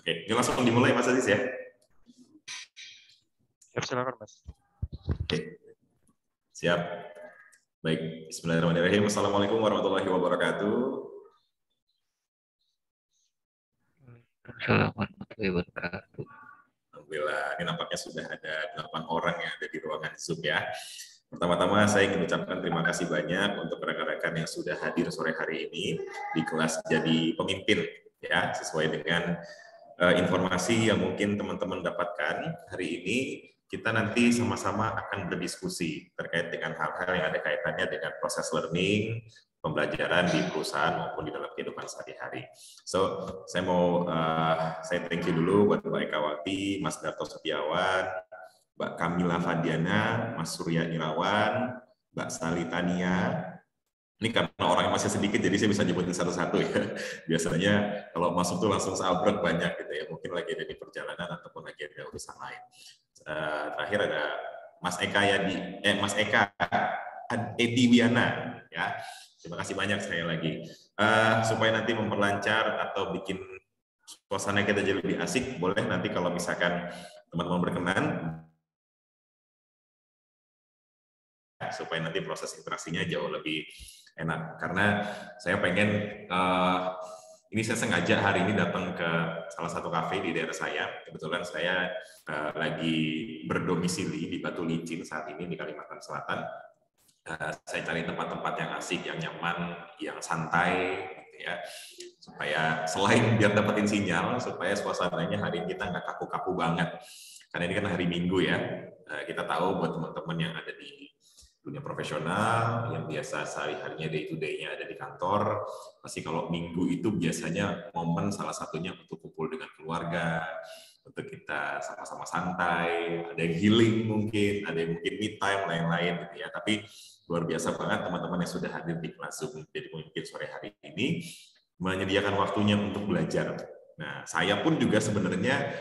Oke, ini langsung dimulai Mas Aziz ya. Siap, silakan Mas. Oke, siap. Baik, bismillahirrahmanirrahim. Assalamualaikum warahmatullahi wabarakatuh. Assalamualaikum warahmatullahi wabarakatuh. Alhamdulillah, ini nampaknya sudah ada 8 orang yang ada di ruangan Zoom ya. Pertama-tama saya ingin ucapkan terima kasih banyak untuk rekan-rekan yang sudah hadir sore hari ini di kelas Jadi Pemimpin ya, sesuai dengan informasi yang mungkin teman-teman dapatkan hari ini. Kita nanti sama-sama akan berdiskusi terkait dengan hal-hal yang ada kaitannya dengan proses learning, pembelajaran di perusahaan maupun di dalam kehidupan sehari-hari. So, saya thank you dulu buat Mbak Ekawati, Mas Darto Setiawan, Mbak Kamila Fadiana, Mas Surya Irawan, Mbak Sali Tania. Ini karena orangnya masih sedikit, jadi saya bisa nyebutin satu-satu ya. Biasanya kalau masuk tuh langsung seabrek banyak gitu ya. Mungkin lagi ada di perjalanan ataupun lagi ada urusan lain. Terakhir ada Mas Eka Edi Wiana ya. Terima kasih banyak sekali lagi. Supaya nanti memperlancar atau bikin suasana kita jadi lebih asik, boleh nanti kalau misalkan teman-teman berkenan, supaya nanti proses interaksinya jauh lebih enak. Karena saya pengen, ini saya sengaja hari ini datang ke salah satu kafe di daerah saya. Kebetulan saya lagi berdomisili di Batu Licin saat ini di Kalimantan Selatan. Saya cari tempat-tempat yang asik, yang nyaman, yang santai, gitu ya. Supaya selain biar dapetin sinyal, supaya suasananya hari ini kita nggak kaku-kaku banget. Karena ini kan hari Minggu ya. Kita tahu buat teman-teman yang ada di dunia profesional, yang biasa sehari-harinya day to day-nya ada di kantor, pasti kalau Minggu itu biasanya momen salah satunya untuk kumpul dengan keluarga, untuk kita sama-sama santai, ada yang healing mungkin, ada yang mungkin me time, lain-lain gitu ya. Tapi luar biasa banget teman-teman yang sudah hadir di kelas Zoom Jadi Pemimpin sore hari ini, menyediakan waktunya untuk belajar. Nah, saya pun juga sebenarnya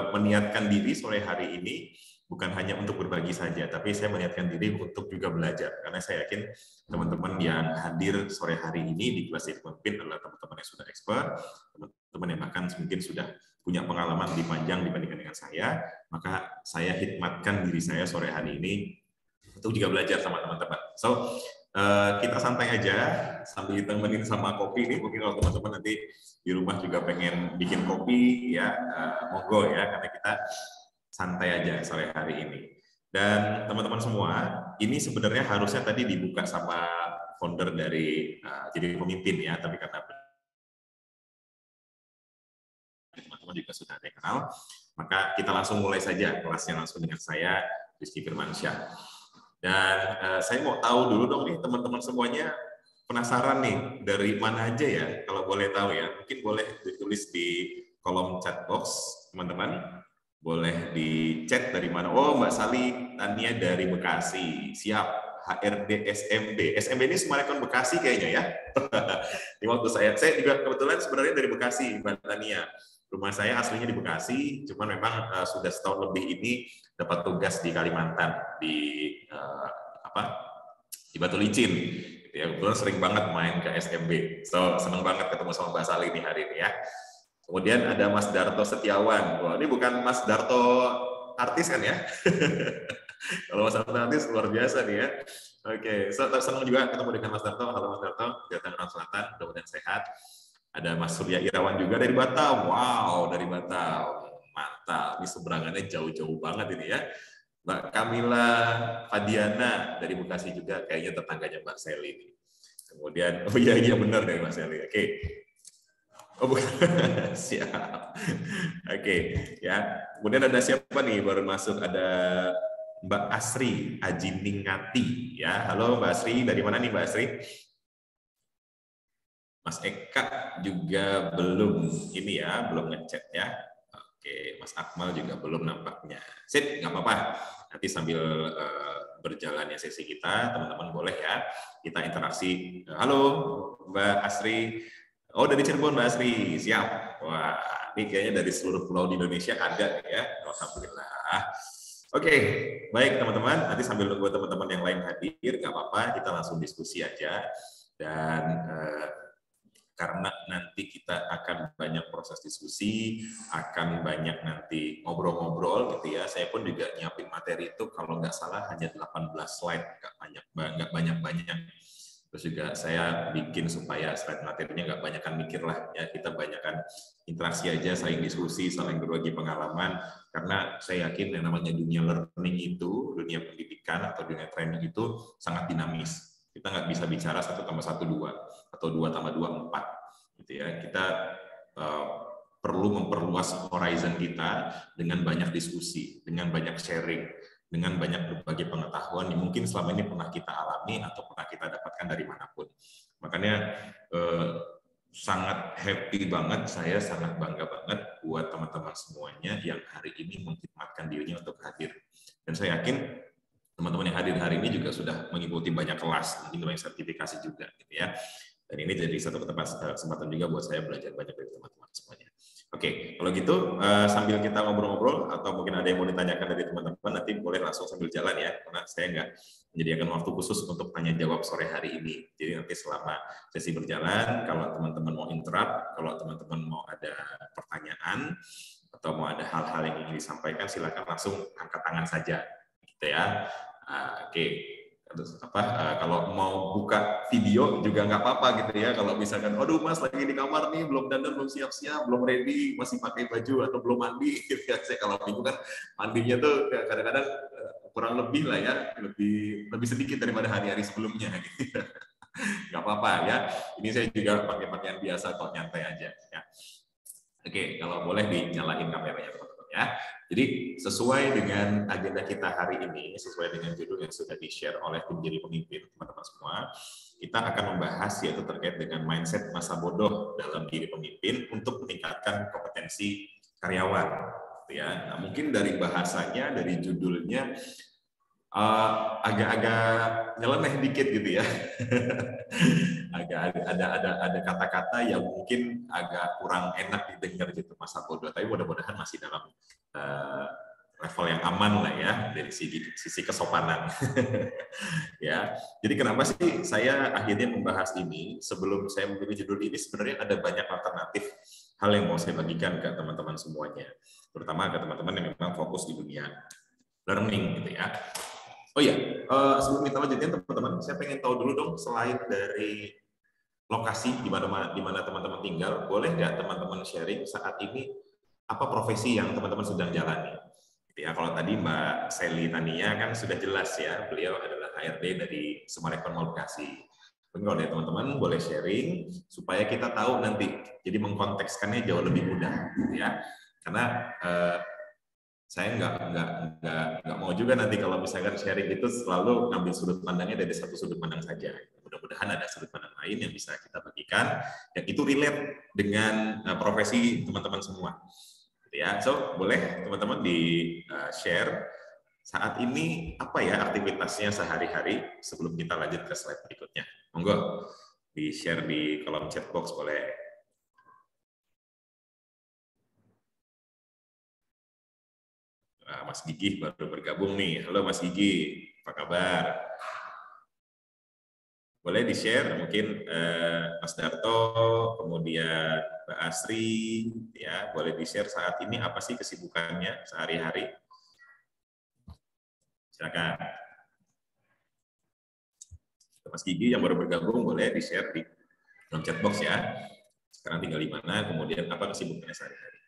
meniatkan diri sore hari ini bukan hanya untuk berbagi saja, tapi saya meniatkan diri untuk juga belajar. Karena saya yakin teman-teman yang hadir sore hari ini di kelas Jadi Pemimpin adalah teman-teman yang sudah expert, teman-teman yang bahkan mungkin sudah punya pengalaman lebih panjang dibandingkan dengan saya, maka saya hikmatkan diri saya sore hari ini untuk juga belajar sama teman-teman. So, kita santai aja sambil ditemenin sama kopi nih. Mungkin kalau teman-teman nanti di rumah juga pengen bikin kopi, ya monggo ya, karena kita santai aja sore hari ini. Dan teman-teman semua, ini sebenarnya harusnya tadi dibuka sama founder dari Jadi Pemimpin ya, tapi karena teman-teman juga sudah ada kenal, maka kita langsung mulai saja kelasnya langsung dengan saya, Rizky Firmansyah. Dan saya mau tahu dulu dong nih teman-teman semuanya, penasaran nih dari mana aja ya, kalau boleh tahu ya, mungkin boleh ditulis di kolom chat box teman-teman, boleh di chat dari mana. Oh, Mbak Sali Tania dari Bekasi, siap. HRD SMB ini Summarecon Bekasi kayaknya ya. Di waktu saya juga kebetulan sebenarnya dari Bekasi, Mbak Tania. Rumah saya aslinya di Bekasi, cuman memang sudah setahun lebih ini dapat tugas di Kalimantan di di Batu Licin. Ya, kebetulan sering banget main ke SMB. So senang banget ketemu sama Mbak Sali nih hari ini ya. Kemudian ada Mas Darto Setiawan. Wah, ini bukan Mas Darto artis kan ya? Kalau Mas Darto artis luar biasa nih ya. Oke, so senang juga ketemu dengan Mas Darto. Halo Mas Darto, dari Tangerang Selatan, mudah-mudahan sehat. Ada Mas Surya Irawan juga dari Batam. Wow, dari Batam. Mantap, ini seberangannya jauh-jauh banget ini ya. Mbak Kamila Fadiana dari Bekasi juga, kayaknya tetangganya Mbak Seli. Kemudian, oh iya benar dari Mbak Seli. Oke. Oh bukan, siap. Oke, ya. Kemudian ada siapa nih baru masuk? Ada Mbak Asri Ajiningati. Ya, halo Mbak Asri. Dari mana nih Mbak Asri? Mas Eka juga belum ini ya, belum ngechat ya. Oke, Mas Akmal juga belum nampaknya. Sip, nggak apa-apa. Nanti sambil berjalannya sesi kita, teman-teman boleh ya kita interaksi. Halo, Mbak Asri. Oh, dari Cirebon, Mbak Asri. Siap. Wah, ini kayaknya dari seluruh pulau di Indonesia ada ya. Alhamdulillah. Oke, baik teman-teman. Nanti sambil nunggu teman-teman yang lain hadir, nggak apa-apa. Kita langsung diskusi aja. Dan karena nanti nanti kita akan banyak proses diskusi, akan banyak nanti ngobrol-ngobrol gitu ya. Saya pun juga nyiapin materi itu kalau nggak salah hanya 18 slide, nggak banyak-banyak. Terus juga saya bikin supaya slide materinya nggak banyakkan mikir lah ya, kita banyakkan interaksi aja, saling diskusi, saling berbagi pengalaman, karena saya yakin yang namanya dunia learning itu, dunia pendidikan atau dunia training itu sangat dinamis. Kita nggak bisa bicara 1+1 2 atau 2+2 4 gitu ya. Kita perlu memperluas horizon kita dengan banyak diskusi, dengan banyak sharing, dengan banyak berbagi pengetahuan yang mungkin selama ini pernah kita alami atau pernah kita dapatkan dari manapun. Makanya sangat happy banget, saya sangat bangga banget buat teman-teman semuanya yang hari ini mengkhidmatkan dirinya untuk hadir. Dan saya yakin teman-teman yang hadir hari ini juga sudah mengikuti banyak kelas, mungkin banyak sertifikasi juga, gitu ya. Dan ini jadi satu kesempatan juga buat saya belajar banyak dari teman-teman semuanya. Oke, kalau gitu sambil kita ngobrol-ngobrol atau mungkin ada yang mau ditanyakan dari teman-teman, nanti boleh langsung sambil jalan ya, karena saya nggak menyediakan waktu khusus untuk tanya jawab sore hari ini. Jadi nanti selama sesi berjalan, kalau teman-teman mau interrupt, kalau teman-teman mau ada pertanyaan atau mau ada hal-hal yang ingin disampaikan, silakan langsung angkat tangan saja, gitu ya. Oke. Kalau mau buka video juga nggak apa-apa gitu ya. Kalau misalkan, aduh mas lagi di kamar nih, belum dandan, belum siap-siap, belum ready, masih pakai baju atau belum mandi, gitu ya. Saya kalau minggu kan mandinya tuh kadang-kadang kurang lebih lah ya, lebih sedikit daripada hari-hari sebelumnya. Gitu. Nggak apa-apa ya. Ini saya juga pakai pakaian biasa kok, nyantai aja. Ya. Oke, kalau boleh dinyalain kameranya teman-teman ya. Jadi sesuai dengan agenda kita hari ini, sesuai dengan judul yang sudah di-share oleh tim Jadi Pemimpin, teman-teman semua, kita akan membahas yaitu terkait dengan mindset masa bodoh dalam diri pemimpin untuk meningkatkan kompetensi karyawan. Ya, nah, mungkin dari bahasanya, dari judulnya agak-agak nyeleneh dikit gitu ya. Agak ada kata-kata yang mungkin agak kurang enak didengar gitu, masa bodoh, tapi mudah-mudahan masih dalam level yang aman lah ya dari sisi kesopanan. Ya, jadi kenapa sih saya akhirnya membahas ini? Sebelum saya memilih judul ini, sebenarnya ada banyak alternatif hal yang mau saya bagikan ke teman-teman semuanya, terutama ke teman-teman yang memang fokus di dunia learning gitu ya. Oh iya, sebelum kita lanjutkan teman-teman, saya pengen tahu dulu dong, selain dari lokasi di mana teman-teman tinggal, boleh nggak teman-teman sharing saat ini apa profesi yang teman-teman sedang jalani? Ya, kalau tadi Mbak Sally Tania kan sudah jelas ya, beliau adalah HRD dari Sumarekon Mall Bekasi. Mungkin kalau dari teman-teman boleh sharing supaya kita tahu nanti, jadi mengkontekskannya jauh lebih mudah, gitu ya. Karena saya nggak mau juga nanti kalau misalkan sharing itu selalu ngambil sudut pandangnya dari satu sudut pandang saja. Mudah-mudahan ada sudut pandang lain yang bisa kita bagikan, yang itu relate dengan profesi teman-teman semua. Ya, so boleh teman-teman di share saat ini apa ya aktivitasnya sehari-hari sebelum kita lanjut ke slide berikutnya. Monggo di share di kolom chat box boleh. Mas Gigi baru bergabung nih. Halo Mas Gigi, apa kabar? Boleh di-share mungkin Mas Darto, kemudian Mbak Asri, ya boleh di-share saat ini apa sih kesibukannya sehari-hari? Silakan. Mas Gigi yang baru bergabung boleh di-share di dalam chat box ya. Sekarang tinggal di mana, kemudian apa kesibukannya sehari-hari.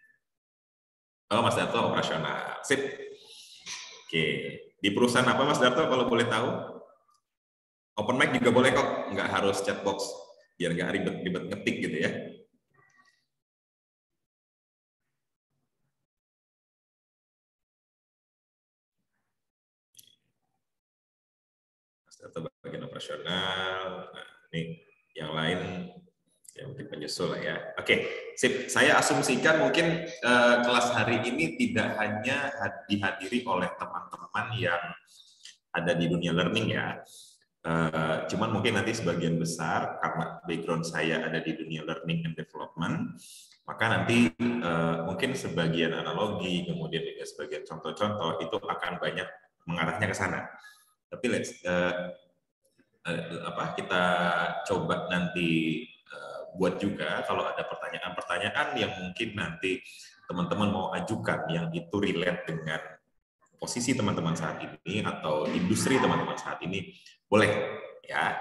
Oh, Mas Darto operasional. Sip. Oke. Di perusahaan apa Mas Darto kalau boleh tahu? Open mic juga boleh kok, nggak harus chat box. Biar nggak ribet-ribet ngetik gitu ya. Mas Darto bagian operasional. Nah, ini yang lain ya mungkin penyusul lah ya. Oke, sip. Saya asumsikan mungkin kelas hari ini tidak hanya dihadiri oleh teman-teman yang ada di dunia learning ya. Cuman mungkin nanti sebagian besar karena background saya ada di dunia learning and development, maka nanti mungkin sebagian analogi, kemudian juga sebagian contoh-contoh itu akan banyak mengarahnya ke sana. Tapi kita coba nanti buat juga kalau ada pertanyaan-pertanyaan yang mungkin nanti teman-teman mau ajukan yang itu relate dengan posisi teman-teman saat ini atau industri teman-teman saat ini, boleh ya,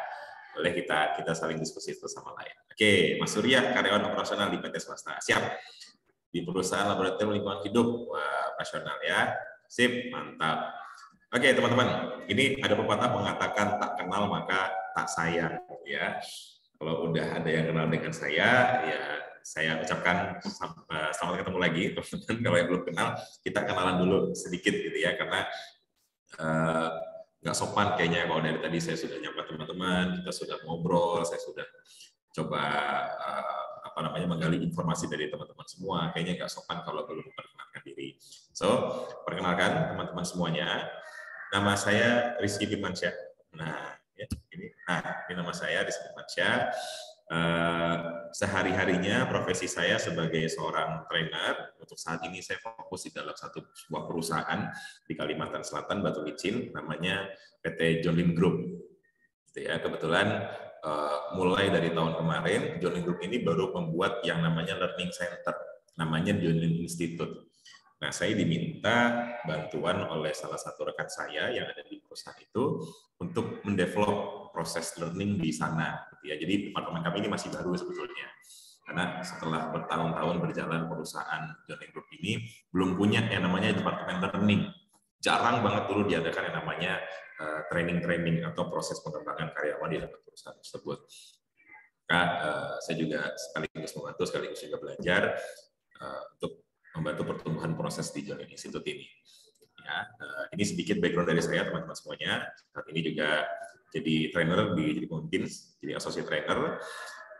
boleh kita saling diskusi satu sama lain. Oke, Mas Surya, karyawan operasional di PT swasta, siap. Di perusahaan laboratorium lingkungan hidup, wah, operasional ya, sip, mantap. Oke, teman-teman, ini ada pepatah mengatakan tak kenal maka tak sayang, ya. Kalau udah ada yang kenal dengan saya, ya saya ucapkan selamat ketemu lagi, teman-teman. Kalau yang belum kenal, kita kenalan dulu sedikit gitu ya, karena nggak sopan kayaknya kalau dari tadi saya sudah nyapa teman-teman, kita sudah ngobrol, saya sudah coba menggali informasi dari teman-teman semua. Kayaknya nggak sopan kalau belum memperkenalkan diri. So, perkenalkan teman-teman semuanya. Nama saya Rizky Firmansyah. Nah, ini nama saya Rizky Firmansyah. Sehari-harinya profesi saya sebagai seorang trainer. Untuk saat ini saya fokus di dalam sebuah perusahaan di Kalimantan Selatan, Batu Licin, namanya PT John Lim Group. Ya, kebetulan mulai dari tahun kemarin John Lim Group ini baru membuat yang namanya Learning Center, namanya John Lim Institute. Nah, saya diminta bantuan oleh salah satu rekan saya yang ada di perusahaan itu untuk mendevelop proses learning di sana. Ya, jadi departemen kami ini masih baru sebetulnya. Karena setelah bertahun-tahun berjalan perusahaan John Lim Group ini belum punya yang namanya departemen learning. Jarang banget dulu diadakan yang namanya training-training atau proses pengembangan karyawan di dalam perusahaan tersebut. Saya juga sekaligus membantu, sekaligus juga belajar untuk membantu pertumbuhan proses di John Lim Institute ini. Ya, ini sedikit background dari saya, teman-teman semuanya. Saat ini juga jadi trainer di pemimpin, jadi associate trainer,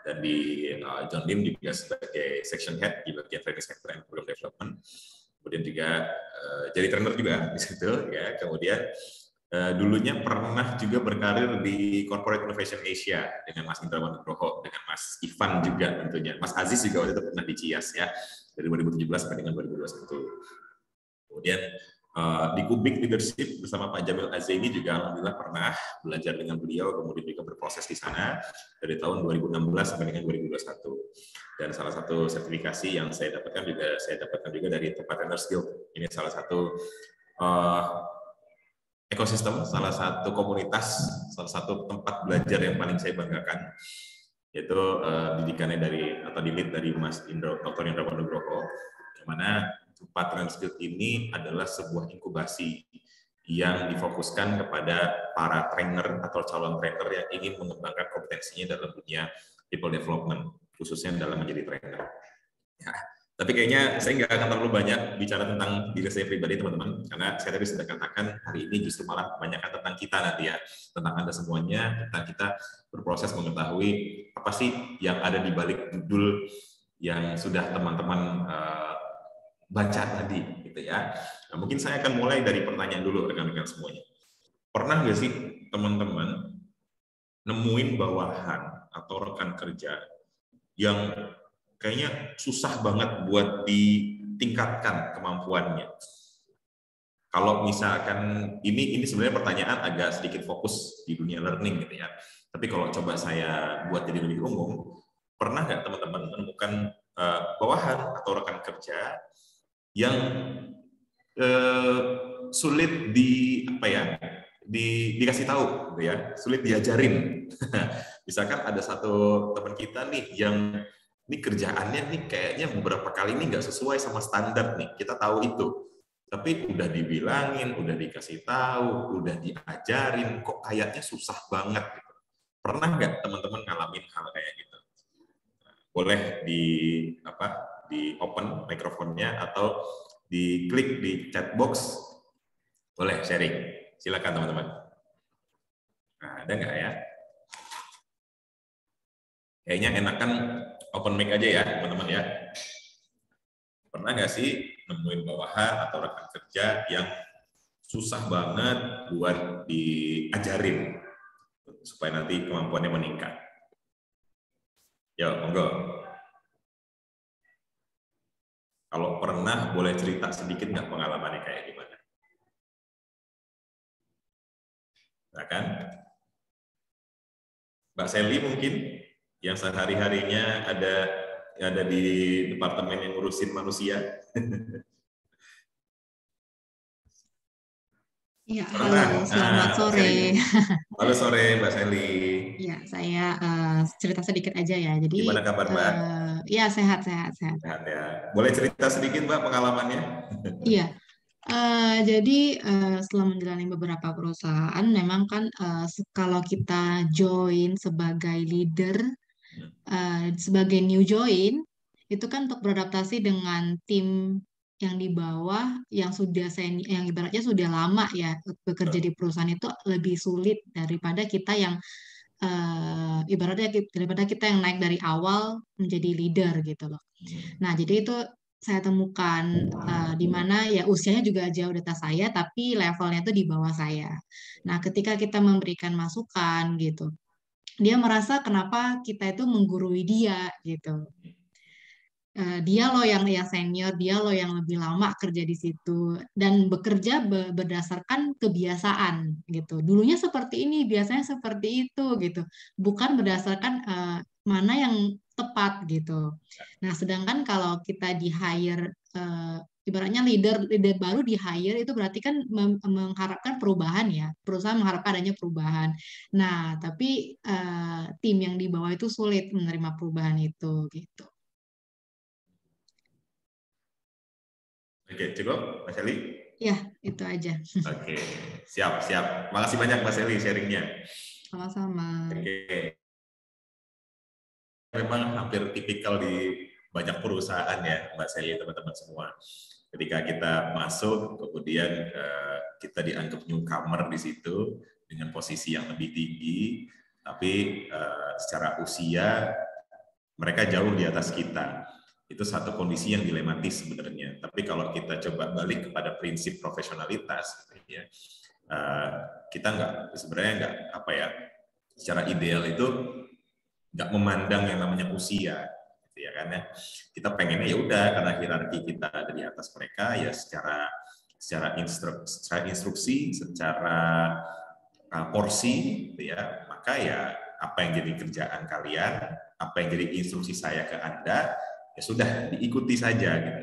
dan di John Lim juga sebagai section head di bagian training center and program development. Kemudian juga jadi trainer juga di situ, ya. Kemudian dulunya pernah juga berkarir di Corporate Innovation Asia dengan Mas Indrawan Nugroho, dengan Mas Ivan juga tentunya. Mas Aziz juga waktu itu pernah di Cias ya, dari 2017 sampai dengan 2021. Kemudian di Kubik Leadership bersama Pak Jamil Azaini juga alhamdulillah pernah belajar dengan beliau, kemudian juga berproses di sana dari tahun 2016 sampai dengan 2021. Dan salah satu sertifikasi yang saya dapatkan juga dari Tempat Trainers Guild. Ini salah satu ekosistem, salah satu komunitas, salah satu tempat belajar yang paling saya banggakan, yaitu didikannya di-lead dari Mas Dr. Indrawan Nugroho, di mana Tempat Trainers Guild ini adalah sebuah inkubasi yang difokuskan kepada para trainer atau calon trainer yang ingin mengembangkan kompetensinya dalam dunia people development, khususnya dalam menjadi trainer. Ya. Tapi kayaknya saya nggak akan terlalu banyak bicara tentang diri saya pribadi, teman-teman, karena saya tadi sudah katakan hari ini justru malah kebanyakan tentang kita nanti ya, tentang Anda semuanya, tentang kita berproses mengetahui apa sih yang ada di balik judul yang sudah teman-teman baca tadi, gitu ya. Nah, mungkin saya akan mulai dari pertanyaan dulu rekan-rekan semuanya. Pernah nggak sih teman-teman nemuin bawahan atau rekan kerja yang kayaknya susah banget buat ditingkatkan kemampuannya? Kalau misalkan ini sebenarnya pertanyaan agak sedikit fokus di dunia learning gitu ya. Tapi kalau coba saya buat jadi lebih umum, pernah nggak teman-teman menemukan bawahan atau rekan kerja yang sulit dikasih tahu gitu ya, sulit diajarin. Misalkan ada satu teman kita nih yang ini kerjaannya nih kayaknya beberapa kali ini nggak sesuai sama standar nih, kita tahu itu, tapi udah dibilangin, udah dikasih tahu, udah diajarin, kok kayaknya susah banget gitu. Pernah nggak teman-teman ngalamin hal kayak gitu? Boleh di open mikrofonnya atau diklik di chat box, boleh sharing, silakan teman-teman. Nah, ada nggak ya? Kayaknya enakan open mic aja ya teman-teman ya. Pernah nggak sih nemuin bawahan atau rekan kerja yang susah banget buat diajarin supaya nanti kemampuannya meningkat? Yo, monggo. Kalau pernah, boleh cerita sedikit nggak pengalamannya kayak gimana? Nah kan? Mbak Sally mungkin? yang sehari-harinya ada di departemen yang ngurusin manusia. Ya, Pernah. halo, selamat sore. Halo sore, Mbak Sally. Ya, saya cerita sedikit aja ya. Gimana Jadi, kabar, Mbak? ya sehat-sehat. Sehat ya. Boleh cerita sedikit, Mbak, pengalamannya? Iya, jadi setelah menjalani beberapa perusahaan, memang kan kalau kita join sebagai leader, sebagai new join, itu kan untuk beradaptasi dengan tim yang di bawah, yang sudah yang ibaratnya sudah lama ya bekerja di perusahaan itu lebih sulit daripada kita yang ibaratnya daripada kita yang naik dari awal menjadi leader gitu loh. Nah, jadi itu saya temukan di mana ya usianya juga jauh di atas saya, tapi levelnya itu di bawah saya. Nah, ketika kita memberikan masukan gitu, dia merasa kenapa kita itu menggurui dia gitu. Dia loh yang senior, dia loh yang lebih lama kerja di situ dan bekerja berdasarkan kebiasaan gitu. Dulunya seperti ini, biasanya seperti itu gitu. Bukan berdasarkan mana yang tepat gitu. Nah, sedangkan kalau kita di hire ibaratnya leader baru di hire itu berarti kan mengharapkan perubahan ya. Perusahaan mengharapkan adanya perubahan. Nah, tapi tim yang di bawah itu sulit menerima perubahan itu gitu. Oke, cukup, Mbak Sally? Ya, itu aja. Oke, siap. Makasih banyak, Mbak Sally, sharingnya. Sama-sama. Oke. Memang hampir tipikal di banyak perusahaan ya, Mbak Sally, teman-teman semua. Ketika kita masuk, kemudian kita dianggap newcomer di situ dengan posisi yang lebih tinggi, tapi secara usia mereka jauh di atas kita. Itu satu kondisi yang dilematis sebenarnya. Tapi kalau kita coba balik kepada prinsip profesionalitas, ya, kita sebenarnya secara ideal itu nggak memandang yang namanya usia, gitu ya kan ya. Kita pengennya ya udah karena hierarki kita ada di atas mereka ya secara instruksi, secara porsi, gitu ya, maka ya apa yang jadi kerjaan kalian, apa yang jadi instruksi saya ke Anda, ya sudah diikuti saja gitu.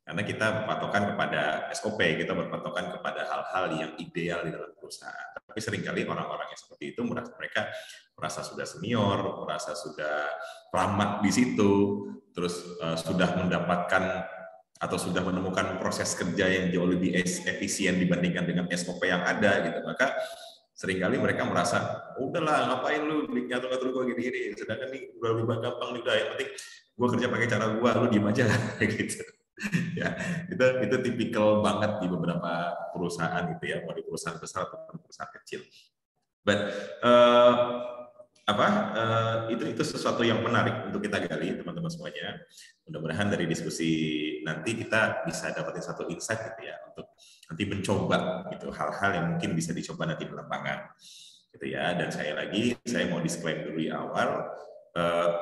Karena kita berpatokan kepada SOP, kita berpatokan kepada hal-hal yang ideal di dalam perusahaan. Tapi seringkali orang-orang yang seperti itu mereka merasa sudah senior, merasa sudah lama di situ, terus sudah mendapatkan atau sudah menemukan proses kerja yang jauh lebih efisien dibandingkan dengan SOP yang ada gitu. Maka seringkali mereka merasa, udahlah ngapain lu ngatur-ngatur gue gini-gini, sedangkan nih udah lebih gampang nih, udah yang penting gue kerja pakai cara gue, lu diem aja gitu. Ya, itu tipikal banget di beberapa perusahaan gitu ya, mau di perusahaan besar atau perusahaan kecil. But itu sesuatu yang menarik untuk kita gali teman-teman semuanya. Mudah-mudahan dari diskusi nanti kita bisa dapetin satu insight gitu ya untuk nanti mencoba gitu hal-hal yang mungkin bisa dicoba nanti di lapangan gitu ya. Dan saya mau disclaim dulu di awal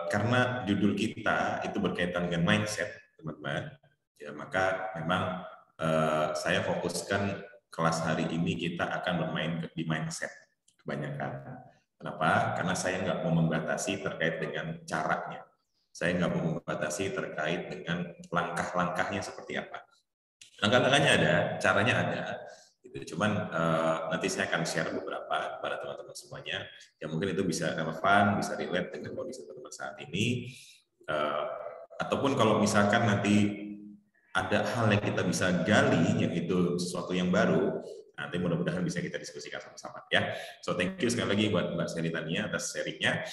karena judul kita itu berkaitan dengan mindset teman-teman ya, maka memang saya fokuskan kelas hari ini kita akan bermain di mindset kebanyakan. Kenapa? Karena saya nggak mau membatasi terkait dengan caranya. Saya nggak mau membatasi terkait dengan langkah-langkahnya seperti apa. Langkah-langkahnya ada, caranya ada. Gitu. Cuman nanti saya akan share beberapa kepada teman-teman semuanya. Ya mungkin itu bisa relevan, bisa relate dengan kondisi teman-teman saat ini. Ataupun kalau misalkan nanti ada hal yang kita bisa gali, yang itu sesuatu yang baru, nanti mudah-mudahan bisa kita diskusikan sama-sama ya. So thank you sekali lagi buat Mbak Sally Tania atas sharingnya.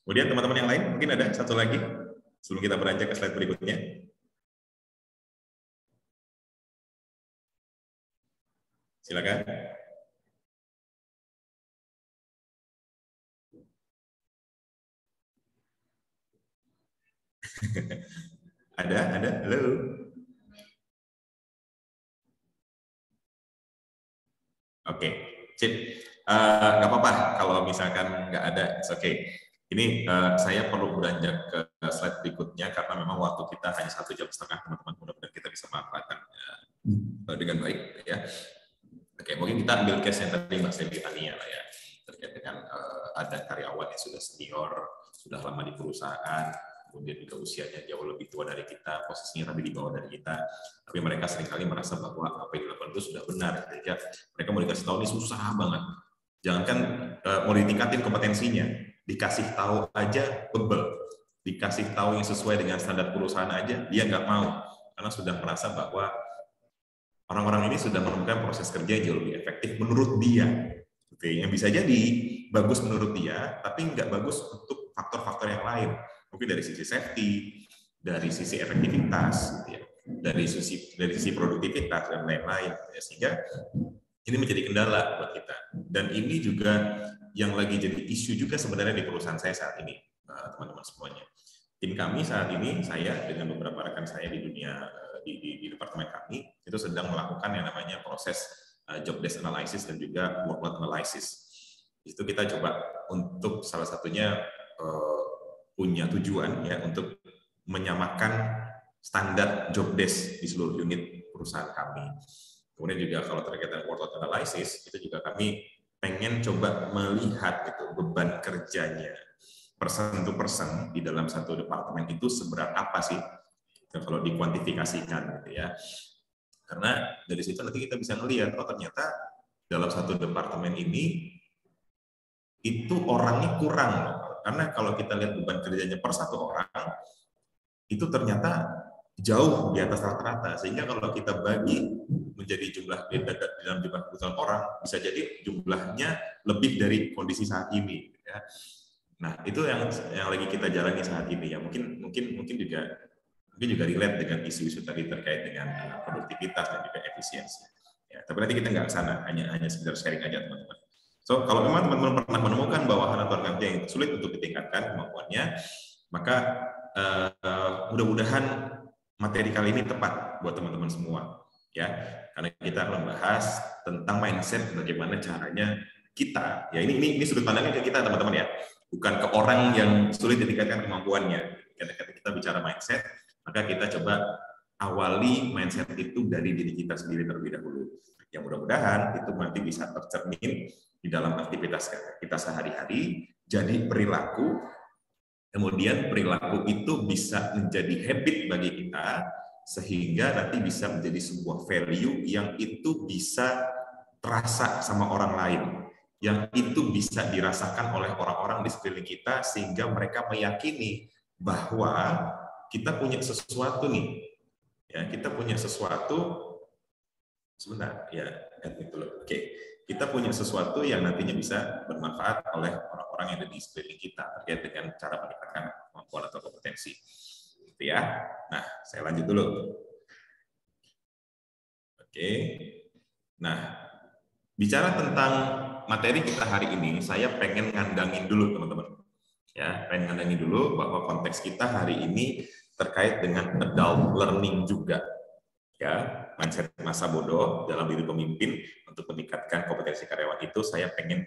Kemudian teman-teman yang lain mungkin ada satu lagi sebelum kita beranjak ke slide berikutnya. Silakan. Ada, halo. Oke, sip. Nggak apa-apa kalau misalkan nggak ada, it's okay. Ini saya perlu beranjak ke slide berikutnya karena memang waktu kita hanya 1,5 jam, teman-teman. Mudah-mudahan kita bisa manfaatkan dengan baik, ya. Oke, mungkin kita ambil case yang tadi Mbak Sally Tania lah ya, terkait dengan ada karyawan yang sudah senior, sudah lama di perusahaan, kemudian juga usianya jauh lebih tua dari kita, posisinya tapi di bawah dari kita, tapi mereka seringkali merasa bahwa apa yang dilakukan itu sudah benar, sehingga mereka mau dikasih tahu ini susah banget. Jangankan mau ditingkatin kompetensinya, dikasih tahu aja bebel, dikasih tahu yang sesuai dengan standar perusahaan aja dia nggak mau, karena sudah merasa bahwa orang-orang ini sudah menemukan proses kerja yang jauh lebih efektif menurut dia. Oke, yang bisa jadi bagus menurut dia, tapi nggak bagus untuk faktor-faktor yang lain. Mungkin dari sisi safety, dari sisi efektivitas, gitu ya, dari sisi produktivitas dan lain-lain. Ya, sehingga ini menjadi kendala buat kita. Dan ini juga yang lagi jadi isu juga sebenarnya di perusahaan saya saat ini, teman-teman semuanya. Tim kami saat ini, saya dengan beberapa rekan saya di dunia di departemen kami itu sedang melakukan yang namanya proses job desk analysis dan juga workload analysis. Itu kita coba untuk salah satunya punya tujuan ya untuk menyamakan standar job desk di seluruh unit perusahaan kami. Kemudian juga kalau terkait dengan workload analysis itu juga kami pengen coba melihat gitu beban kerjanya person to person di dalam satu departemen itu seberat apa sih kalau dikuantifikasikan gitu ya. Karena dari situ nanti kita bisa melihat oh ternyata dalam satu departemen ini itu orangnya kurang loh. Karena kalau kita lihat beban kerjanya per satu orang itu ternyata jauh di atas rata-rata, sehingga kalau kita bagi menjadi jumlah di dalam jumlah kebutuhan orang bisa jadi jumlahnya lebih dari kondisi saat ini ya. Nah, itu yang lagi kita jalani saat ini ya. Mungkin juga relate dengan isu-isu tadi terkait dengan produktivitas dan juga efisiensi. Ya, tapi nanti kita nggak ke sana, hanya sekedar sharing aja teman-teman. So, kalau memang teman-teman pernah menemukan bahwa hal kerja yang sulit untuk ditingkatkan kemampuannya, maka mudah-mudahan materi kali ini tepat buat teman-teman semua. Ya, karena kita akan membahas tentang mindset, bagaimana caranya kita. Ya, ini sudut pandangnya ke kita teman-teman ya. Bukan ke orang yang sulit ditingkatkan kemampuannya. Ketika kita bicara mindset, maka kita coba awali mindset itu dari diri kita sendiri terlebih dahulu. Yang mudah-mudahan itu nanti bisa tercermin di dalam aktivitas kita sehari-hari, jadi perilaku, kemudian perilaku itu bisa menjadi habit bagi kita, sehingga nanti bisa menjadi sebuah value yang itu bisa terasa sama orang lain, yang itu bisa dirasakan oleh orang-orang di sekeliling kita, sehingga mereka meyakini bahwa kita punya sesuatu nih, ya kita punya sesuatu. Sebentar, ya itu loh. Oke, kita punya sesuatu yang nantinya bisa bermanfaat oleh orang-orang yang ada di sekeliling kita terkait dengan cara meningkatkan kemampuan atau kompetensi. Gitu ya. Nah, saya lanjut dulu. Oke. Nah, bicara tentang materi kita hari ini, saya pengen ngandangin dulu teman-teman. Ya, pengen ngandangin dulu bahwa konteks kita hari ini terkait dengan adult learning juga. Ya, mindset masa bodoh dalam diri pemimpin untuk meningkatkan kompetensi karyawan itu saya pengen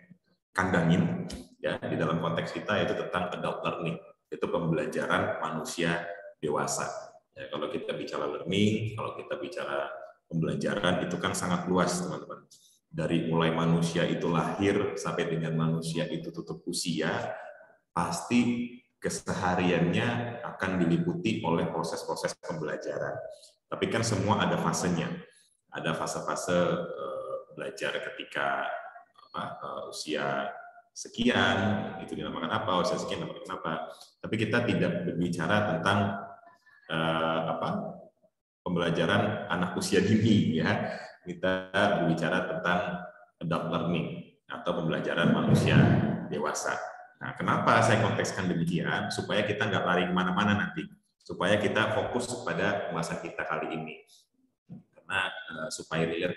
kandangin ya di dalam konteks kita, yaitu tentang adult learning, itu pembelajaran manusia dewasa. Ya, kalau kita bicara learning, kalau kita bicara pembelajaran itu kan sangat luas teman-teman. Dari mulai manusia itu lahir sampai dengan manusia itu tutup usia, pasti kesehariannya akan diliputi oleh proses-proses pembelajaran. Tapi kan semua ada fasenya. Ada fase-fase belajar ketika usia sekian, itu dinamakan apa, usia sekian dinamakan apa. Tapi kita tidak berbicara tentang pembelajaran anak usia dini ya. Kita berbicara tentang adult learning atau pembelajaran manusia dewasa. Nah, kenapa saya kontekskan demikian? Supaya kita nggak lari kemana-mana nanti. Supaya kita fokus pada pembahasan kita kali ini, karena supaya relate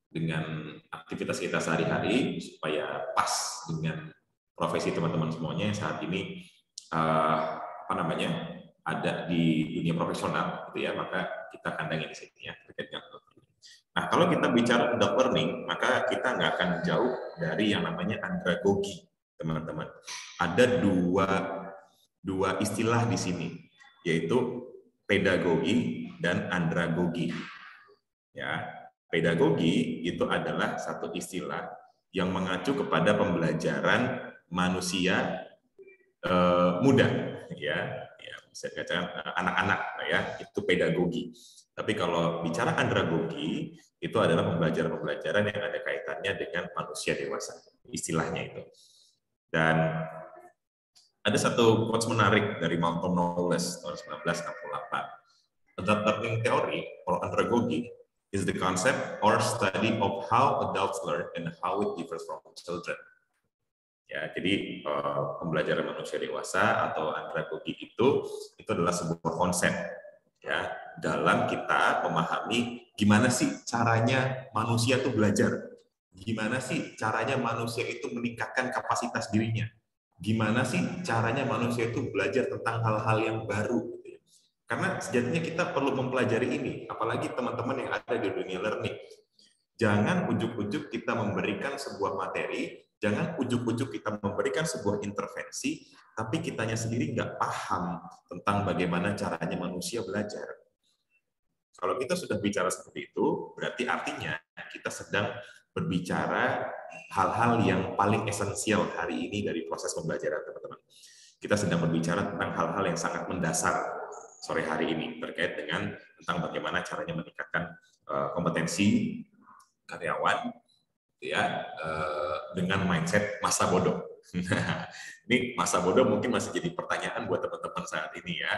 dengan aktivitas kita sehari-hari, supaya pas dengan profesi teman-teman semuanya yang saat ini ada di dunia profesional, gitu ya. Maka kita kandangin di sini ya terkait dengan adult learning. Nah, kalau kita bicara adult learning, maka kita nggak akan jauh dari yang namanya andragogi, teman-teman. Ada dua istilah di sini, yaitu pedagogi dan andragogi. Ya, pedagogi itu adalah satu istilah yang mengacu kepada pembelajaran manusia muda, ya bisa dikatakan anak-anak, ya itu pedagogi. Tapi kalau bicara andragogi, itu adalah pembelajaran-pembelajaran yang ada kaitannya dengan manusia dewasa, istilahnya itu. Dan ada satu quotes menarik dari Malcolm Knowles tahun 1968. Adult learning theory or andragogy is the concept or study of how adults learn and how it differs from children. Ya, jadi pembelajaran manusia dewasa atau andragogi itu adalah sebuah konsep, ya, dalam kita memahami gimana sih caranya manusia itu belajar, gimana sih caranya manusia itu meningkatkan kapasitas dirinya, gimana sih caranya manusia itu belajar tentang hal-hal yang baru. Karena sejatinya kita perlu mempelajari ini, apalagi teman-teman yang ada di dunia learning. Jangan ujuk-ujuk kita memberikan sebuah materi, jangan ujuk-ujuk kita memberikan sebuah intervensi, tapi kitanya sendiri nggak paham tentang bagaimana caranya manusia belajar. Kalau kita sudah bicara seperti itu, berarti artinya kita sedang berbicara hal-hal yang paling esensial hari ini dari proses pembelajaran, teman-teman. Kita sedang berbicara tentang hal-hal yang sangat mendasar sore hari ini, terkait dengan tentang bagaimana caranya meningkatkan kompetensi karyawan, ya, dengan mindset masa bodoh. Ini masa bodoh mungkin masih jadi pertanyaan buat teman-teman saat ini, ya.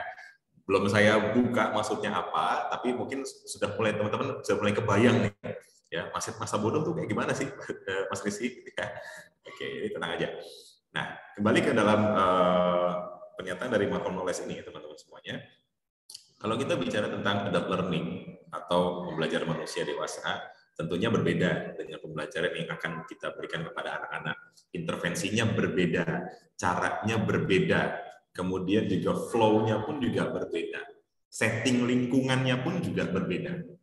Belum saya buka maksudnya apa, tapi mungkin sudah mulai teman-teman sudah mulai kebayang nih, ya, masa bodoh tuh kayak gimana sih, Mas Rizky? Ya. Oke, ini tenang aja. Nah, kembali ke dalam pernyataan dari Malcolm Knowles ini, teman-teman semuanya. Kalau kita bicara tentang adult learning atau pembelajaran manusia dewasa, tentunya berbeda dengan pembelajaran yang akan kita berikan kepada anak-anak. Intervensinya berbeda, caranya berbeda, kemudian juga flow-nya pun juga berbeda, setting lingkungannya pun juga berbeda.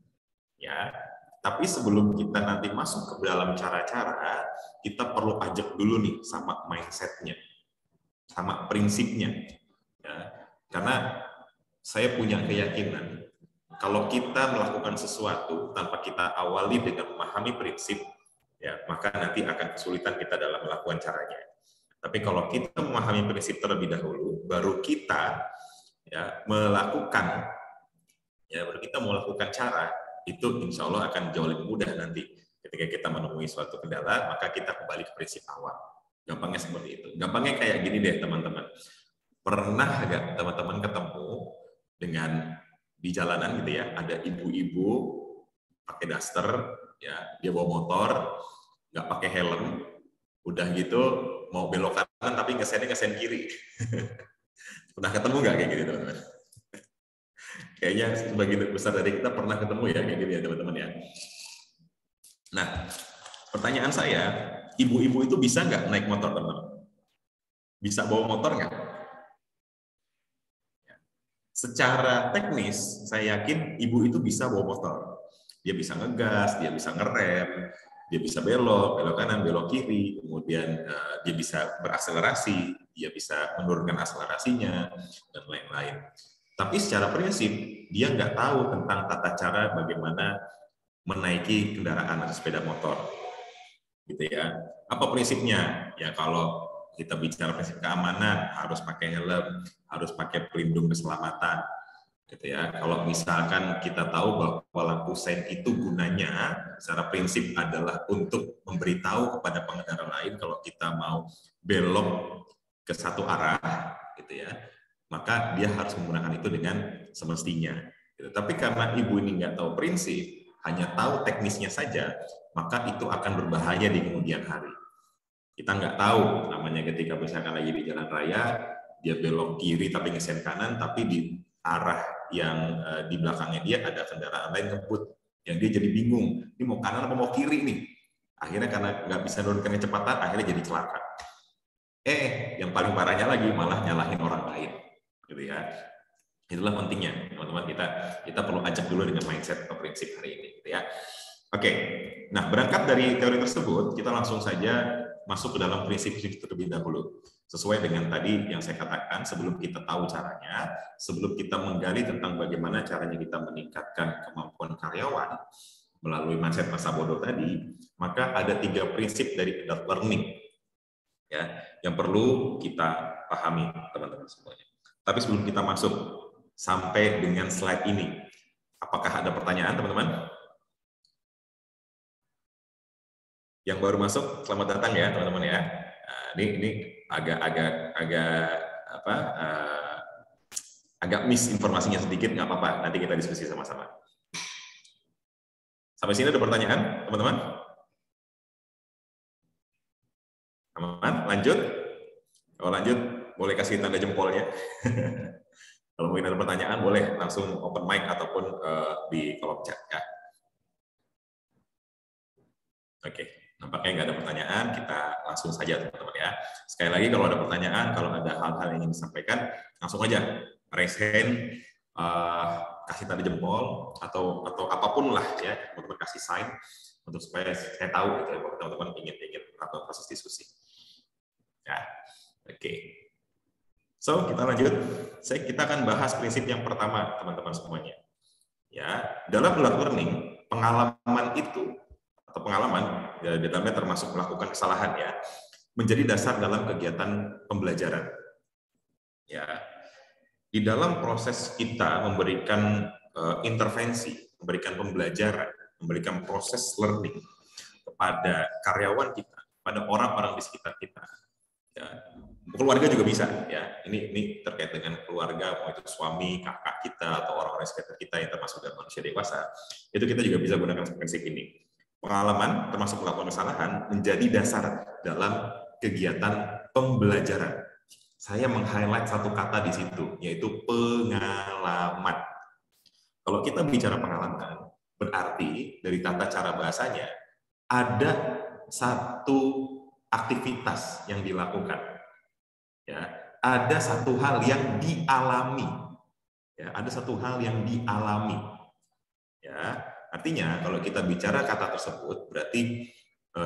Ya, tapi sebelum kita nanti masuk ke dalam cara-cara, kita perlu ajak dulu nih sama mindset-nya, sama prinsipnya. Ya, karena saya punya keyakinan kalau kita melakukan sesuatu tanpa kita awali dengan memahami prinsip, ya, maka nanti akan kesulitan kita dalam melakukan caranya. Tapi kalau kita memahami prinsip terlebih dahulu, baru kita, ya, melakukan cara, itu insya Allah akan jauh lebih mudah nanti. Ketika kita menemui suatu kendala, maka kita kembali ke prinsip awal. Gampangnya seperti itu. Gampangnya kayak gini deh, teman-teman. Pernah nggak teman-teman ketemu dengan di jalanan gitu ya, ada ibu-ibu pakai daster, ya, dia bawa motor, nggak pakai helm, udah gitu mau belok kanan tapi ngesen kiri. Pernah ketemu nggak kayak gitu, teman-teman? Kayaknya sebagian besar dari kita pernah ketemu ya kayak gitu ya, teman-teman ya. Nah, pertanyaan saya, ibu-ibu itu bisa nggak naik motor, teman-teman? Bisa bawa motor nggak? Secara teknis, saya yakin ibu itu bisa bawa motor. Dia bisa ngegas, dia bisa ngerem, dia bisa belok kanan, belok kiri, kemudian dia bisa berakselerasi, dia bisa menurunkan akselerasinya, dan lain-lain. Tapi secara prinsip, dia nggak tahu tentang tata cara bagaimana menaiki kendaraan atau sepeda motor. Gitu ya. Apa prinsipnya? Ya kalau kita bicara prinsip keamanan, harus pakai helm, harus pakai pelindung keselamatan, gitu ya. Kalau misalkan kita tahu bahwa lampu sein itu gunanya secara prinsip adalah untuk memberitahu kepada pengendara lain kalau kita mau belok ke satu arah, gitu ya, maka dia harus menggunakan itu dengan semestinya. Gitu. Tapi karena ibu ini nggak tahu prinsip, hanya tahu teknisnya saja, maka itu akan berbahaya di kemudian hari. Kita nggak tahu namanya ketika misalkan lagi di jalan raya, dia belok kiri tapi ngesen kanan, tapi di arah yang di belakangnya dia ada kendaraan lain ngebut, yang dia jadi bingung, ini mau kanan apa mau kiri nih. Akhirnya karena nggak bisa menurunkan kecepatan, akhirnya jadi celaka. Yang paling parahnya lagi malah nyalahin orang lain, gitu ya. Itulah pentingnya, teman-teman, kita perlu ajak dulu dengan mindset atau prinsip hari ini, gitu ya. Oke, nah berangkat dari teori tersebut, kita langsung saja masuk ke dalam prinsip-prinsip terlebih dahulu. Sesuai dengan tadi yang saya katakan, sebelum kita tahu caranya, sebelum kita menggali tentang bagaimana caranya kita meningkatkan kemampuan karyawan melalui mindset masa bodoh tadi, maka ada 3 prinsip dari adult learning, ya, yang perlu kita pahami teman-teman semuanya. Tapi sebelum kita masuk sampai dengan slide ini, apakah ada pertanyaan teman-teman? Yang baru masuk, selamat datang ya teman-teman ya. Nah, ini agak miss informasinya sedikit, nggak apa-apa. Nanti kita diskusi sama-sama. Sampai sini ada pertanyaan, teman-teman? Aman? Lanjut? Kalau lanjut, boleh kasih tanda jempolnya. Kalau mungkin ada pertanyaan, boleh langsung open mic ataupun di kolom chat ya. Oke, nampaknya nggak ada pertanyaan, kita langsung saja teman-teman ya. Sekali lagi kalau ada pertanyaan, kalau ada hal-hal yang ingin disampaikan, langsung aja raise hand, kasih tanda jempol atau apapun lah ya, teman-teman kasih sign untuk supaya saya tahu gitu ya, bahwa teman-teman ingin atau proses diskusi. Ya, oke. So kita lanjut. Kita akan bahas prinsip yang pertama teman-teman semuanya. Ya, dalam learning pengalaman itu atau pengalaman di dalamnya termasuk melakukan kesalahan ya, menjadi dasar dalam kegiatan pembelajaran. Ya, di dalam proses kita memberikan intervensi, memberikan pembelajaran, memberikan proses learning kepada karyawan kita, pada orang-orang di sekitar kita. Ya, keluarga juga bisa ya. Ini terkait dengan keluarga, mau itu suami, kakak kita atau orang-orang sekitar kita yang termasuk dalam manusia dewasa. Itu kita juga bisa gunakan prinsip ini. Pengalaman termasuk melakukan kesalahan menjadi dasar dalam kegiatan pembelajaran. Saya meng-highlight satu kata di situ, yaitu pengalaman. Kalau kita bicara pengalaman, berarti dari tata cara bahasanya ada satu aktivitas yang dilakukan, ya, ada satu hal yang dialami, ya, ada satu hal yang dialami, ya. Artinya kalau kita bicara kata tersebut, berarti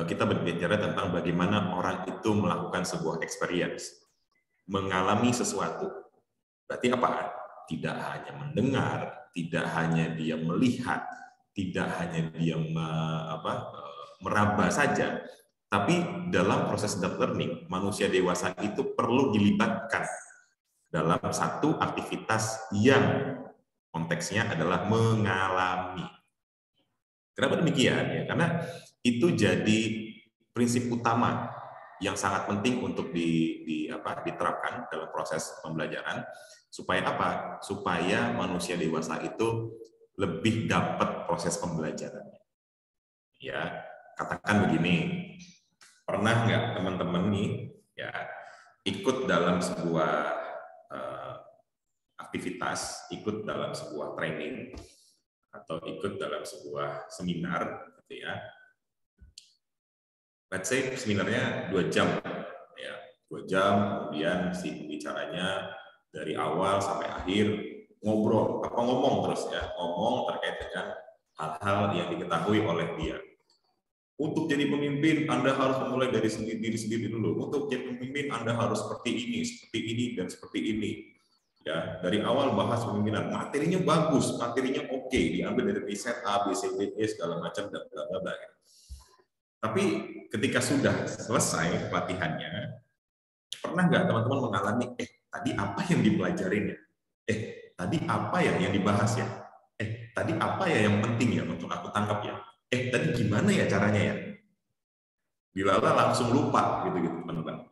kita berbicara tentang bagaimana orang itu melakukan sebuah experience, mengalami sesuatu. Berarti apa? Tidak hanya mendengar, tidak hanya dia melihat, tidak hanya dia meraba saja. Tapi dalam proses adult learning, manusia dewasa itu perlu dilibatkan dalam satu aktivitas yang konteksnya adalah mengalami. Kenapa demikian? Ya, karena itu jadi prinsip utama yang sangat penting untuk diterapkan dalam proses pembelajaran. Supaya apa? Supaya manusia dewasa itu lebih dapat proses pembelajarannya. Ya, katakan begini. Pernah nggak teman-teman nih ya ikut dalam sebuah aktivitas, ikut dalam sebuah training atau ikut dalam sebuah seminar gitu ya. Let's say seminarnya 2 jam ya. 2 jam kemudian si pembicaranya dari awal sampai akhir ngomong terus ya, ngomong terkait dengan hal-hal yang diketahui oleh dia. Untuk jadi pemimpin, Anda harus memulai dari diri sendiri dulu. Untuk jadi pemimpin, Anda harus seperti ini, dan seperti ini. Ya, dari awal bahas pemimpinan, materinya bagus, materinya oke, diambil dari riset A, B, C, D, E, segala macam, dan bla bla bla. Tapi ketika sudah selesai pelatihannya, pernah nggak teman-teman mengalami, tadi apa yang dipelajarin ya? Tadi apa ya yang dibahas ya? Tadi apa ya yang penting ya untuk aku tangkap ya? Tadi gimana ya caranya ya? Dilala langsung lupa gitu teman-teman.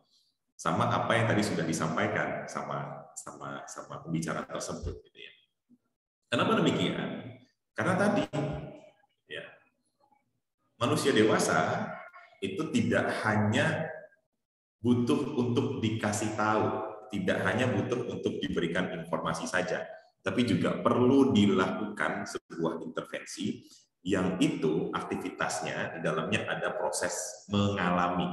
Sama apa yang tadi sudah disampaikan sama pembicara tersebut gitu ya. Kenapa demikian? Karena tadi ya manusia dewasa itu tidak hanya butuh untuk dikasih tahu, tidak hanya butuh untuk diberikan informasi saja, tapi juga perlu dilakukan sebuah intervensi yang itu aktivitasnya di dalamnya ada proses mengalami.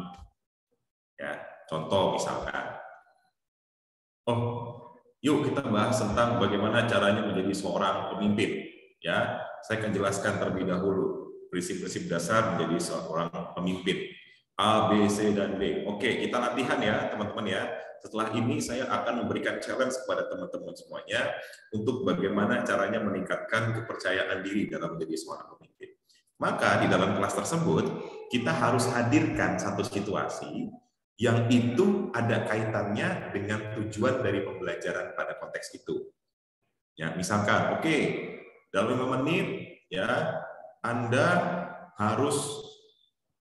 Ya, contoh misalkan, yuk kita bahas tentang bagaimana caranya menjadi seorang pemimpin. Ya, saya akan jelaskan terlebih dahulu prinsip-prinsip dasar menjadi seorang pemimpin. A, B, C, dan D. Oke, kita latihan ya teman-teman ya. Setelah ini saya akan memberikan challenge kepada teman-teman semuanya untuk bagaimana caranya meningkatkan kepercayaan diri dalam menjadi seorang pemimpin. Maka di dalam kelas tersebut kita harus hadirkan satu situasi yang itu ada kaitannya dengan tujuan dari pembelajaran pada konteks itu. Ya, misalkan, oke, dalam 5 menit ya Anda harus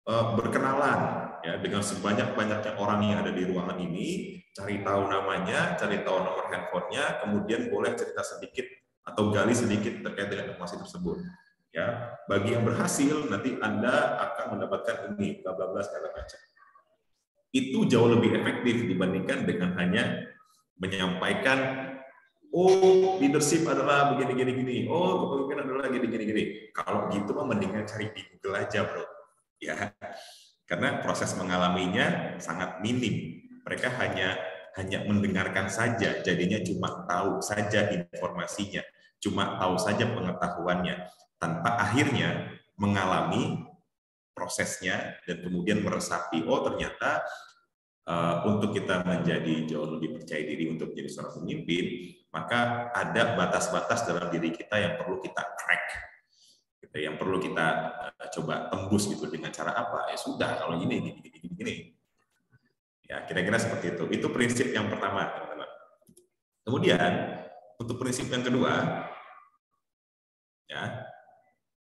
berkenalan ya dengan sebanyak-banyaknya orang yang ada di ruangan ini, cari tahu namanya, cari tahu nomor handphonenya, kemudian boleh cerita sedikit atau gali sedikit terkait dengan informasi tersebut. Ya, bagi yang berhasil nanti Anda akan mendapatkan ini, bla bla bla segala macam. Itu jauh lebih efektif dibandingkan dengan hanya menyampaikan, oh leadership adalah begini-gini, oh kepemimpinan adalah gini-gini. Kalau gitu mah mendingan cari di Google aja, bro. Ya, karena proses mengalaminya sangat minim. Mereka hanya mendengarkan saja, jadinya cuma tahu saja informasinya, cuma tahu saja pengetahuannya, tanpa akhirnya mengalami prosesnya dan kemudian meresapi, oh ternyata untuk kita menjadi jauh lebih percaya diri untuk menjadi seorang pemimpin, maka ada batas-batas dalam diri kita yang perlu kita crack, gitu, yang perlu kita coba tembus gitu dengan cara apa? Ya sudah, kalau gini. Ya, kira-kira seperti itu. Itu prinsip yang pertama, teman-teman. Kemudian untuk prinsip yang kedua, ya,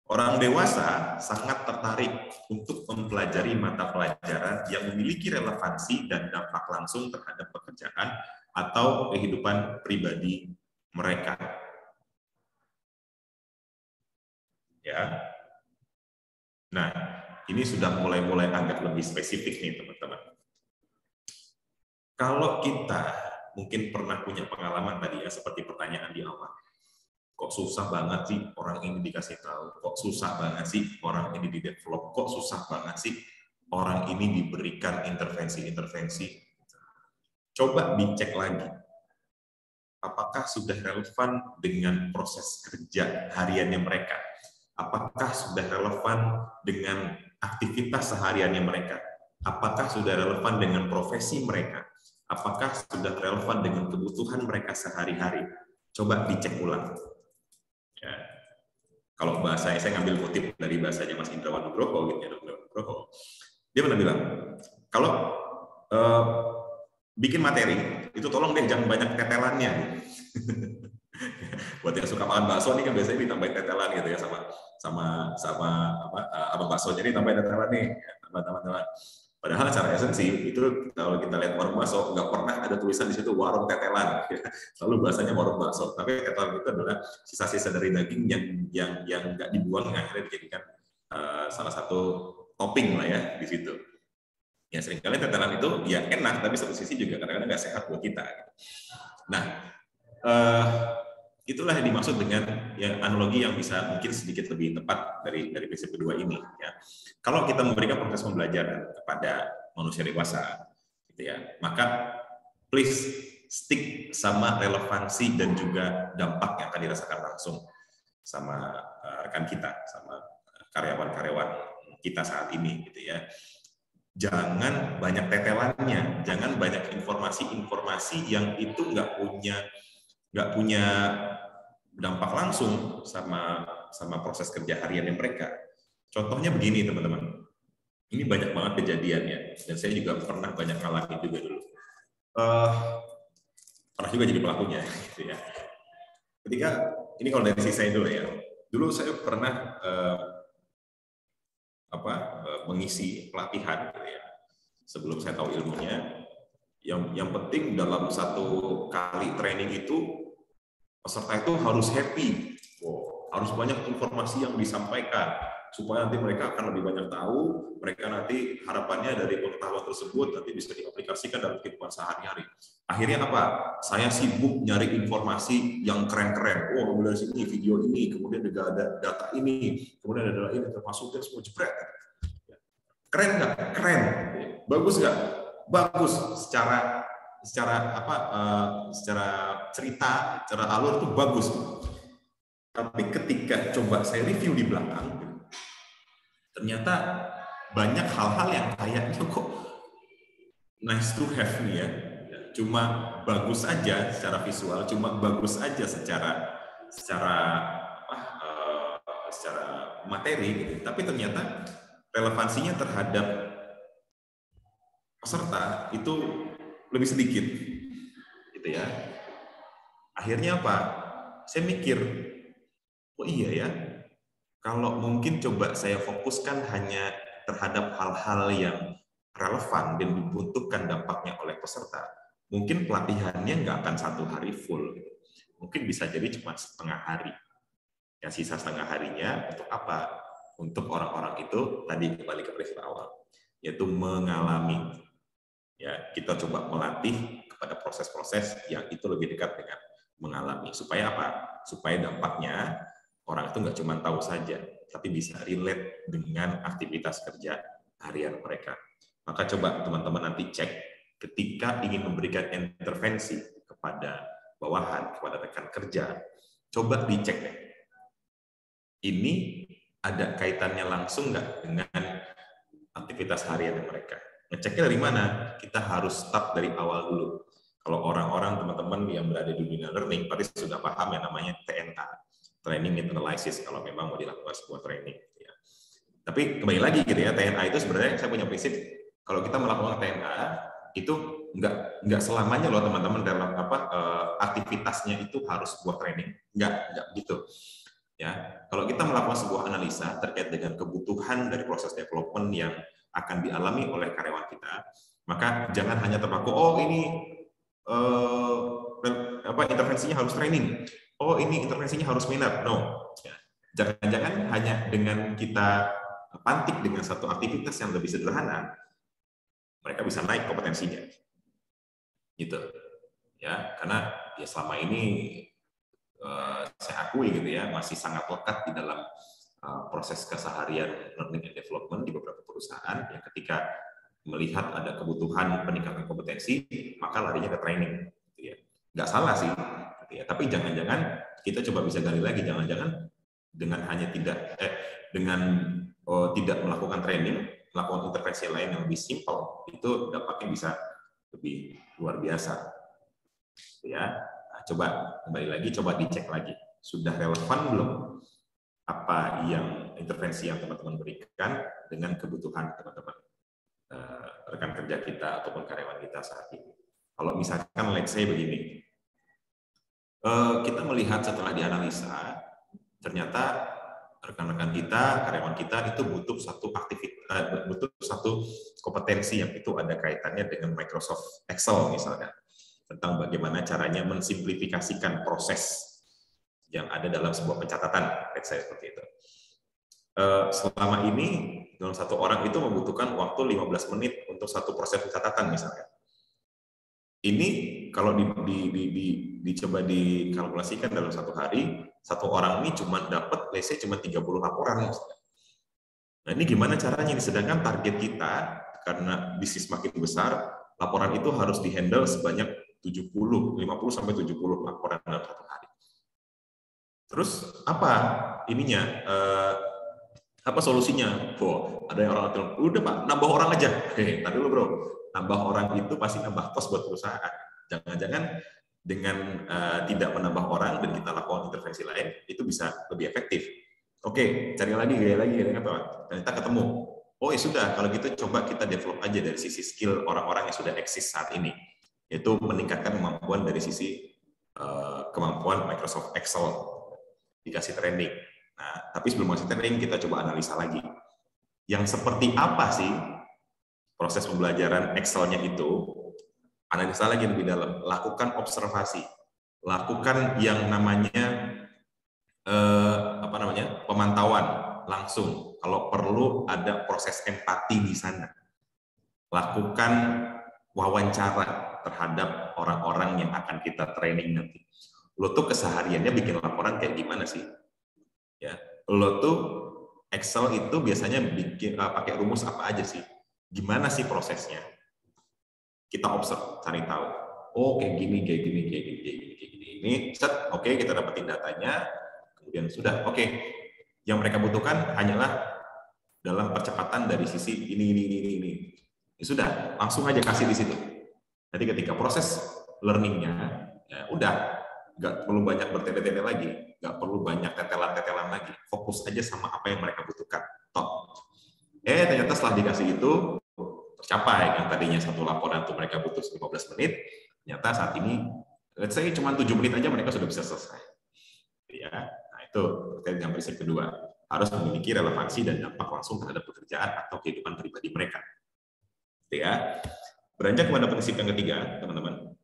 orang dewasa sangat tertarik untuk mempelajari mata pelajaran yang memiliki relevansi dan dampak langsung terhadap pekerjaan atau kehidupan pribadi mereka. Ya. Nah, ini sudah mulai agak lebih spesifik nih, teman-teman. Kalau kita mungkin pernah punya pengalaman tadi ya, seperti pertanyaan di awal. Kok susah banget sih orang ini dikasih tahu, kok susah banget sih orang ini di-develop, kok susah banget sih orang ini diberikan intervensi-intervensi. Coba dicek lagi, apakah sudah relevan dengan proses kerja hariannya mereka? Apakah sudah relevan dengan aktivitas sehariannya mereka? Apakah sudah relevan dengan profesi mereka? Apakah sudah relevan dengan kebutuhan mereka sehari-hari? Coba dicek ulang. Ya. Kalau bahasa saya ngambil kutip dari bahasanya Mas Indrawan Nugroho, gitu ya, Nugroho. Dia pernah bilang, kalau bikin materi itu tolong deh jangan banyak tetelannya. Buat yang suka makan bakso ini kan biasanya ditambahin tetelan gitu ya, sama abang bakso, jadi tambahin tetelan nih, ya, teman-teman. Padahal secara esensi itu kalau kita lihat warung bakso nggak pernah ada tulisan di situ warung tetelan, selalu bahasanya warung bakso. Tapi tetelan itu adalah sisa-sisa dari daging yang nggak dibuang, yang akhirnya dijadikan salah satu topping lah ya di situ. Ya seringkali tetelan itu ya enak, tapi satu sisi juga kadang-kadang nggak sehat buat kita. Nah, itulah yang dimaksud dengan ya, analogi yang bisa mungkin sedikit lebih tepat dari prinsip kedua ini. Ya. Kalau kita memberikan proses pembelajaran kepada manusia dewasa, gitu ya, maka please stick sama relevansi dan juga dampak yang akan dirasakan langsung sama rekan kita, sama karyawan-karyawan kita saat ini, gitu ya. Jangan banyak tetelannya, jangan banyak informasi-informasi yang itu nggak punya dampak langsung sama proses kerja harian mereka. Contohnya begini, teman-teman. Ini banyak banget kejadiannya, dan saya juga pernah banyak ngalamin juga dulu. Pernah juga jadi pelakunya, gitu ya. Ketika ini kalau dari sisi saya dulu ya. Dulu saya pernah mengisi pelatihan, gitu ya. Sebelum saya tahu ilmunya, yang penting dalam satu kali training itu peserta itu harus happy, harus banyak informasi yang disampaikan supaya nanti mereka akan lebih banyak tahu, mereka nanti harapannya dari pengetahuan tersebut nanti bisa diaplikasikan dalam kehidupan sehari-hari. Akhirnya apa? Saya sibuk nyari informasi yang keren-keren. Oh, dari sini video ini, kemudian juga ada data ini, kemudian ada ini, termasuknya semua jebret. Keren nggak? Keren. Bagus nggak? Bagus. Secara cerita, secara alur itu bagus. Tapi ketika coba saya review di belakang, ternyata banyak hal-hal yang kayaknya kok nice to have nih ya. Cuma bagus aja secara visual, cuma bagus aja secara materi gitu. Tapi ternyata relevansinya terhadap peserta itu lebih sedikit, gitu ya. Akhirnya apa? Saya mikir, oh iya ya, kalau mungkin coba saya fokuskan hanya terhadap hal-hal yang relevan dan dibutuhkan dampaknya oleh peserta, mungkin pelatihannya nggak akan 1 hari full. Mungkin bisa jadi cuma setengah hari. Ya, sisa setengah harinya untuk apa? Untuk orang-orang itu, tadi kembali ke prinsip awal, yaitu mengalami. Ya, kita coba melatih kepada proses-proses yang itu lebih dekat dengan mengalami. Supaya apa? Supaya dampaknya orang itu nggak cuma tahu saja, tapi bisa relate dengan aktivitas kerja harian mereka. Maka coba teman-teman nanti cek ketika ingin memberikan intervensi kepada bawahan, kepada rekan kerja, coba dicek deh. Ini ada kaitannya langsung nggak dengan aktivitas harian mereka? Ngeceknya dari mana? Kita harus start dari awal dulu. Kalau orang-orang, teman-teman yang berada di dunia learning, pasti sudah paham yang namanya TNA, Training Need Analysis, kalau memang mau dilakukan sebuah training. Ya. Tapi kembali lagi gitu ya, TNA itu sebenarnya saya punya prinsip, kalau kita melakukan TNA, itu nggak selamanya loh teman-teman dalam aktivitasnya itu harus sebuah training. Nggak gitu. Ya, kalau kita melakukan sebuah analisa terkait dengan kebutuhan dari proses development yang akan dialami oleh karyawan kita, maka jangan hanya terpaku, oh ini intervensinya harus training, oh ini intervensinya harus seminar. No, jangan-jangan hanya dengan kita pantik dengan satu aktivitas yang lebih sederhana, mereka bisa naik kompetensinya, gitu. Ya, karena ya selama ini saya akui gitu ya masih sangat lekat di dalam proses keseharian learning and development di beberapa perusahaan yang ketika melihat ada kebutuhan peningkatan kompetensi maka larinya ke training, gitu ya. Nggak salah sih, gitu ya. Tapi jangan-jangan kita coba bisa gali lagi, jangan-jangan dengan hanya tidak melakukan training, melakukan intervensi lain yang lebih simpel, itu dampaknya bisa lebih luar biasa, gitu ya. Nah, coba kembali lagi, coba dicek lagi, sudah relevan belum apa yang intervensi yang teman-teman berikan dengan kebutuhan teman-teman rekan kerja kita ataupun karyawan kita saat ini. Kalau misalkan let's say begini, kita melihat setelah dianalisa, ternyata rekan-rekan kita, karyawan kita itu butuh satu kompetensi yang itu ada kaitannya dengan Microsoft Excel misalnya, tentang bagaimana caranya mensimplifikasikan proses yang ada dalam sebuah pencatatan, let's say seperti itu. Selama ini dalam satu orang itu membutuhkan waktu 15 menit untuk satu proses pencatatan misalnya. Ini kalau dicoba dikalkulasikan dalam satu hari, satu orang ini cuma dapat let's say cuma 30 laporan misalnya. Nah, ini gimana caranya? Sedangkan target kita karena bisnis makin besar, laporan itu harus dihandle sebanyak 50 sampai 70 laporan dalam satu hari. Terus apa ininya? Apa solusinya? Ada yang orang bilang, udah Pak, nambah orang aja. Tadi dulu bro, nambah orang itu pasti nambah kos buat perusahaan. Jangan-jangan dengan tidak menambah orang dan kita lakukan intervensi lain, itu bisa lebih efektif. Oke, cari lagi, apa? Ternyata ketemu. Oh ya sudah, kalau gitu coba kita develop aja dari sisi skill orang-orang yang sudah eksis saat ini, yaitu meningkatkan kemampuan dari sisi kemampuan Microsoft Excel, dikasih training. Nah, tapi sebelum masuk training kita coba analisa lagi. Yang seperti apa sih proses pembelajaran Excel-nya itu? Analisa lagi lebih dalam. Lakukan observasi. Lakukan yang namanya pemantauan langsung. Kalau perlu ada proses empati di sana. Lakukan wawancara terhadap orang-orang yang akan kita training nanti. Lo tuh kesehariannya bikin laporan kayak gimana sih? Ya, lo tuh Excel itu biasanya bikin pakai rumus apa aja sih? Gimana sih prosesnya? Kita observe, cari tahu. Oh, kayak gini. Ini set, oke, kita dapetin datanya, kemudian sudah, oke. Yang mereka butuhkan hanyalah dalam percepatan dari sisi ini. Ya sudah, langsung aja kasih di situ. Jadi ketika proses learning-nya, ya udah, nggak perlu banyak bertele-tele lagi, nggak perlu banyak tetelan-tetelan lagi, fokus aja sama apa yang mereka butuhkan. Top. Ternyata setelah dikasih itu, tercapai. Yang tadinya satu laporan tuh mereka butuh 15 menit, ternyata saat ini let's say cuma 7 menit aja mereka sudah bisa selesai. Ya, nah itu terkait dengan prinsip kedua, harus memiliki relevansi dan dampak langsung terhadap pekerjaan atau kehidupan pribadi mereka. Ya, beranjak kepada prinsip yang ketiga, teman-teman,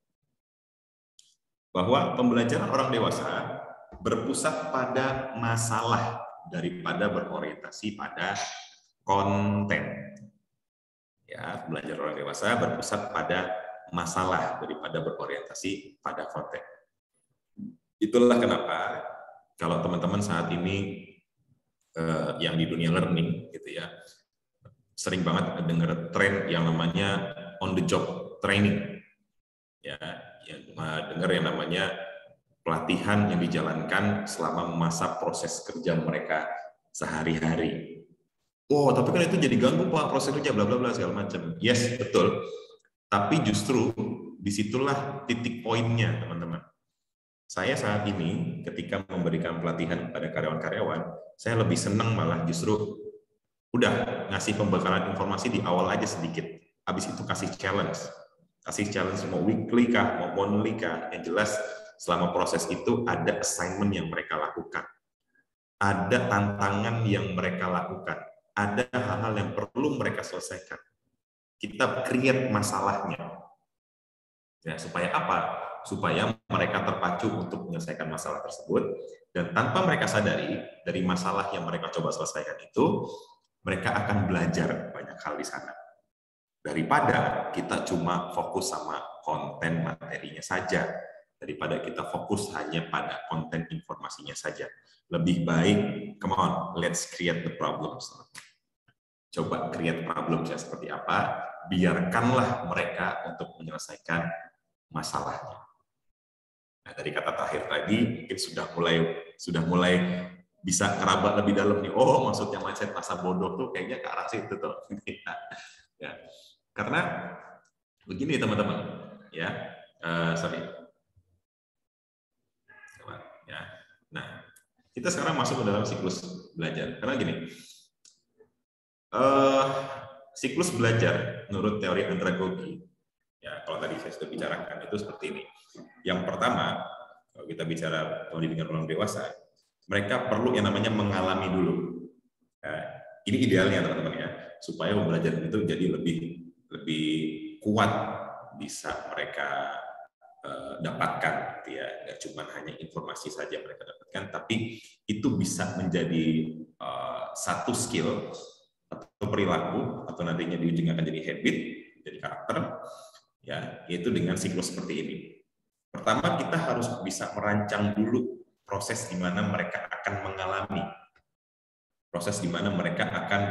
bahwa pembelajaran orang dewasa berpusat pada masalah daripada berorientasi pada konten. Ya, belajar orang dewasa berpusat pada masalah daripada berorientasi pada konten. Itulah kenapa kalau teman-teman saat ini yang di dunia learning gitu ya, sering banget dengar tren yang namanya on the job training. Ya, yang dengar yang namanya pelatihan yang dijalankan selama masa proses kerja mereka sehari-hari. Oh, tapi kan itu jadi ganggu Pak, proses kerja bla bla bla segala macam. Yes, betul. Tapi justru disitulah titik poinnya, teman-teman. Saya saat ini ketika memberikan pelatihan kepada karyawan-karyawan, saya lebih senang malah justru udah ngasih pembekalan informasi di awal aja sedikit. Habis itu kasih challenge. Kasih challenge mau weekly kah, mau monthly kah, yang jelas selama proses itu ada assignment yang mereka lakukan. Ada tantangan yang mereka lakukan. Ada hal-hal yang perlu mereka selesaikan. Kita create masalahnya. Ya, supaya apa? Supaya mereka terpacu untuk menyelesaikan masalah tersebut, dan tanpa mereka sadari dari masalah yang mereka coba selesaikan itu, mereka akan belajar banyak hal di sana. Daripada kita cuma fokus sama konten materinya saja, daripada kita fokus hanya pada konten informasinya saja. Lebih baik, come on, let's create the problems. Coba create problemnya seperti apa, biarkanlah mereka untuk menyelesaikan masalahnya. Nah, dari kata terakhir tadi mungkin sudah mulai bisa ngeraba lebih dalam nih. Oh, maksudnya mindset masa bodoh tuh kayaknya ke arah situ tuh. Ya. Karena begini teman-teman, ya. Ya. Nah, kita sekarang masuk ke dalam siklus belajar. Karena gini, siklus belajar menurut teori andragogi, ya kalau tadi saya sudah bicarakan itu seperti ini. Yang pertama, kalau kita bicara pendidikan orang dewasa, mereka perlu yang namanya mengalami dulu. Nah, ini idealnya teman-teman ya, supaya pembelajaran itu jadi lebih kuat bisa mereka dapatkan, gitu ya. Nggak cuma hanya informasi saja mereka dapatkan, tapi itu bisa menjadi satu skill atau perilaku, atau nantinya di ujungnya akan jadi habit, jadi karakter, ya, yaitu dengan siklus seperti ini. Pertama, kita harus bisa merancang dulu proses di mana mereka akan mengalami, proses di mana mereka akan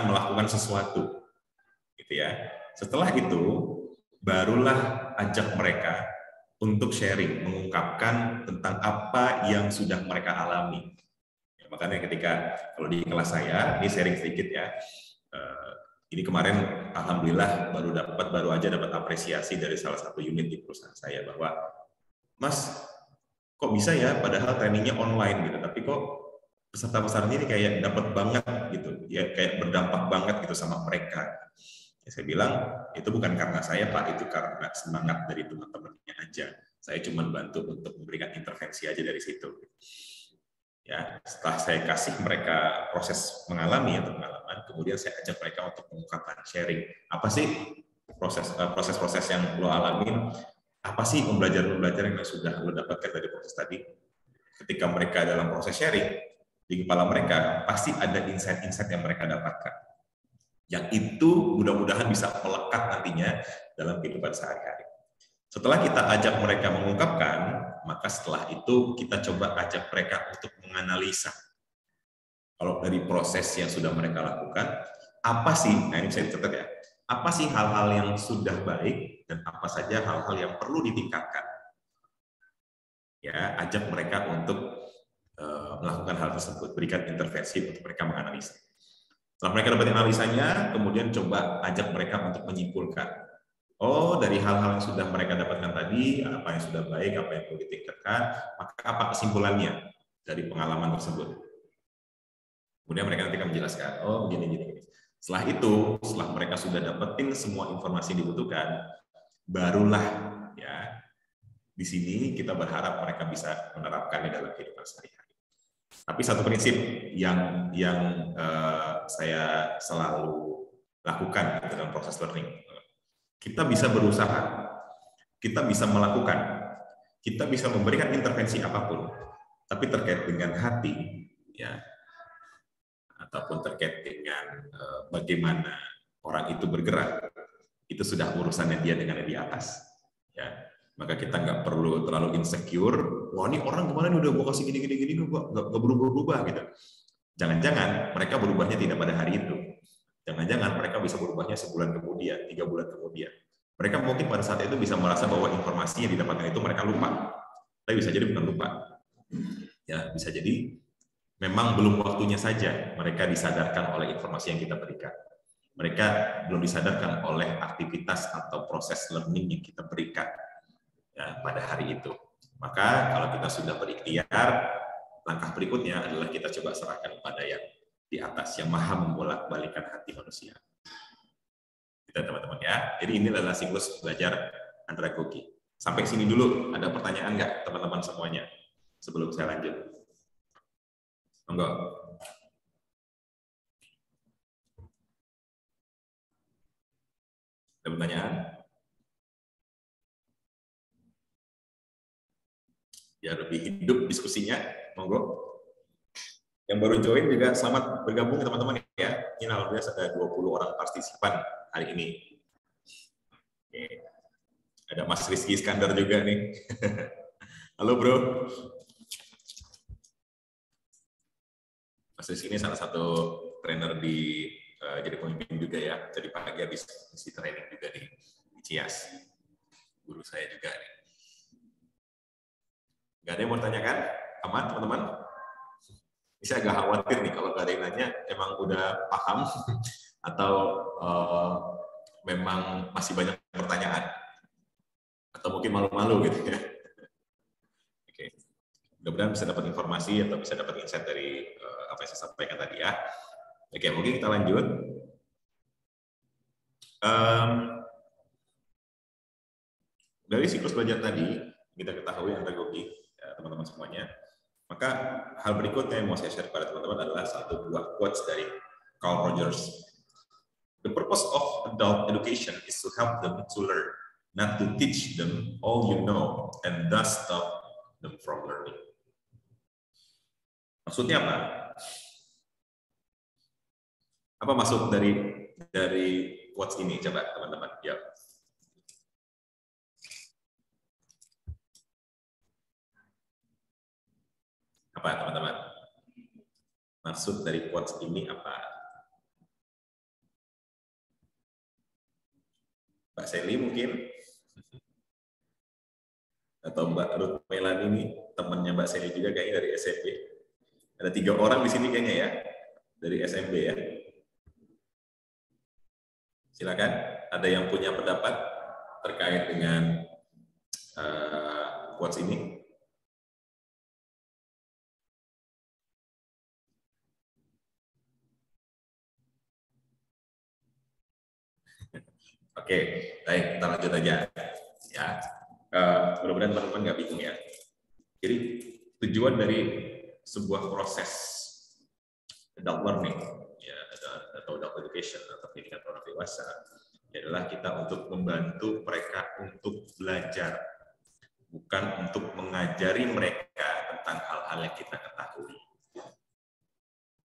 melakukan sesuatu, gitu ya. Setelah itu, barulah ajak mereka untuk sharing, mengungkapkan tentang apa yang sudah mereka alami. Ya, makanya ketika kalau di kelas saya, ini sharing sedikit ya. Ini kemarin alhamdulillah baru aja dapat apresiasi dari salah satu unit di perusahaan saya bahwa, Mas, kok bisa ya padahal trainingnya online gitu, tapi kok peserta-peserta ini kayak dapat banget gitu, ya kayak berdampak banget gitu sama mereka. Ya, saya bilang itu bukan karena saya Pak, itu karena semangat dari teman-temannya aja. Saya cuma bantu untuk memberikan intervensi aja dari situ. Ya, setelah saya kasih mereka proses mengalami atau pengalaman, kemudian saya ajak mereka untuk mengungkapkan sharing. Apa sih proses-proses yang lo alamin? Apa sih pembelajaran yang sudah lo dapatkan dari proses tadi? Ketika mereka dalam proses sharing, di kepala mereka pasti ada insight-insight yang mereka dapatkan. Yang itu mudah-mudahan bisa melekat nantinya dalam kehidupan sehari-hari. Setelah kita ajak mereka mengungkapkan, maka setelah itu kita coba ajak mereka untuk menganalisa. Kalau dari proses yang sudah mereka lakukan, apa sih, nah ini bisa dicatat ya, apa sih hal-hal yang sudah baik dan apa saja hal-hal yang perlu ditingkatkan. Ya, ajak mereka untuk melakukan hal tersebut, berikan intervensi untuk mereka menganalisa. Setelah mereka dapat analisanya, kemudian coba ajak mereka untuk menyimpulkan. Oh, dari hal-hal yang sudah mereka dapatkan tadi, apa yang sudah baik, apa yang perlu ditingkatkan, maka apa kesimpulannya dari pengalaman tersebut? Kemudian mereka nanti akan menjelaskan, oh gini. Setelah mereka sudah dapetin semua informasi yang dibutuhkan, barulah ya di sini kita berharap mereka bisa menerapkannya dalam kehidupan sehari-hari. Tapi satu prinsip yang saya selalu lakukan dalam proses learning, kita bisa berusaha, kita bisa melakukan, kita bisa memberikan intervensi apapun, tapi terkait dengan hati, ya, ataupun terkait dengan bagaimana orang itu bergerak, itu sudah urusannya dia dengan yang di atas. Ya, maka kita nggak perlu terlalu insecure. Wah, ini orang kemarin udah gua kasih gini, nggak berubah gitu. Jangan-jangan mereka berubahnya tidak pada hari itu. Jangan-jangan mereka bisa berubahnya sebulan kemudian, 3 bulan kemudian. Mereka mungkin pada saat itu bisa merasa bahwa informasi yang didapatkan itu mereka lupa. Tapi bisa jadi bukan lupa. Ya, bisa jadi memang belum waktunya saja mereka disadarkan oleh informasi yang kita berikan. Mereka belum disadarkan oleh aktivitas atau proses learning yang kita berikan ya, pada hari itu. Maka kalau kita sudah berikhtiar, langkah berikutnya adalah kita coba serahkan pada yang di atas, yang maha membolak-balikan hati manusia. Kita teman-teman ya. Jadi ini adalah siklus belajar andragogi. Sampai sini dulu, ada pertanyaan nggak teman-teman semuanya sebelum saya lanjut? Monggo. Ada pertanyaan? Ya lebih hidup diskusinya, monggo. Yang baru join juga selamat bergabung teman-teman ya. Ini alhamdulillah ada 20 orang partisipan hari ini. Oke. Ada Mas Rizky Iskandar juga nih. Halo bro. Mas Rizky ini salah satu trainer di jadi pemimpin juga ya. Jadi pagi habis isi training juga di Cias. Guru saya juga nih. Gak ada yang mau tanyakan? Aman teman-teman? Ini saya agak khawatir nih kalau gak ada yang nanya, emang udah paham atau memang masih banyak pertanyaan? Atau mungkin malu-malu gitu ya. Oke. Mudah-mudahan bisa dapat informasi atau bisa dapat insight dari apa yang saya sampaikan tadi ya. Oke, mungkin kita lanjut. Dari siklus belajar tadi, kita ketahui andragogi, ya, teman-teman semuanya. Maka hal berikutnya yang mau saya share pada teman-teman adalah satu buah quotes dari Carl Rogers. The purpose of adult education is to help them to learn, not to teach them all you know and thus stop them from learning. Maksudnya apa? Apa maksud dari quotes ini? Coba teman-teman jawab. Apa teman-teman? Maksud dari quotes ini apa? Mbak Sally mungkin? Atau Mbak Ruth Melani ini, temannya Mbak Sally juga kayaknya dari SMP. Ada 3 orang di sini kayaknya ya, dari SMP ya. Silakan, ada yang punya pendapat terkait dengan quotes ini? Oke, baik, kita lanjut aja. Ya, mudah-mudahan teman-teman nggak bingung ya. Jadi tujuan dari sebuah proses adult learning, ya, atau adult education atau pendidikan orang dewasa, adalah kita untuk membantu mereka untuk belajar, bukan untuk mengajari mereka tentang hal-hal yang kita ketahui.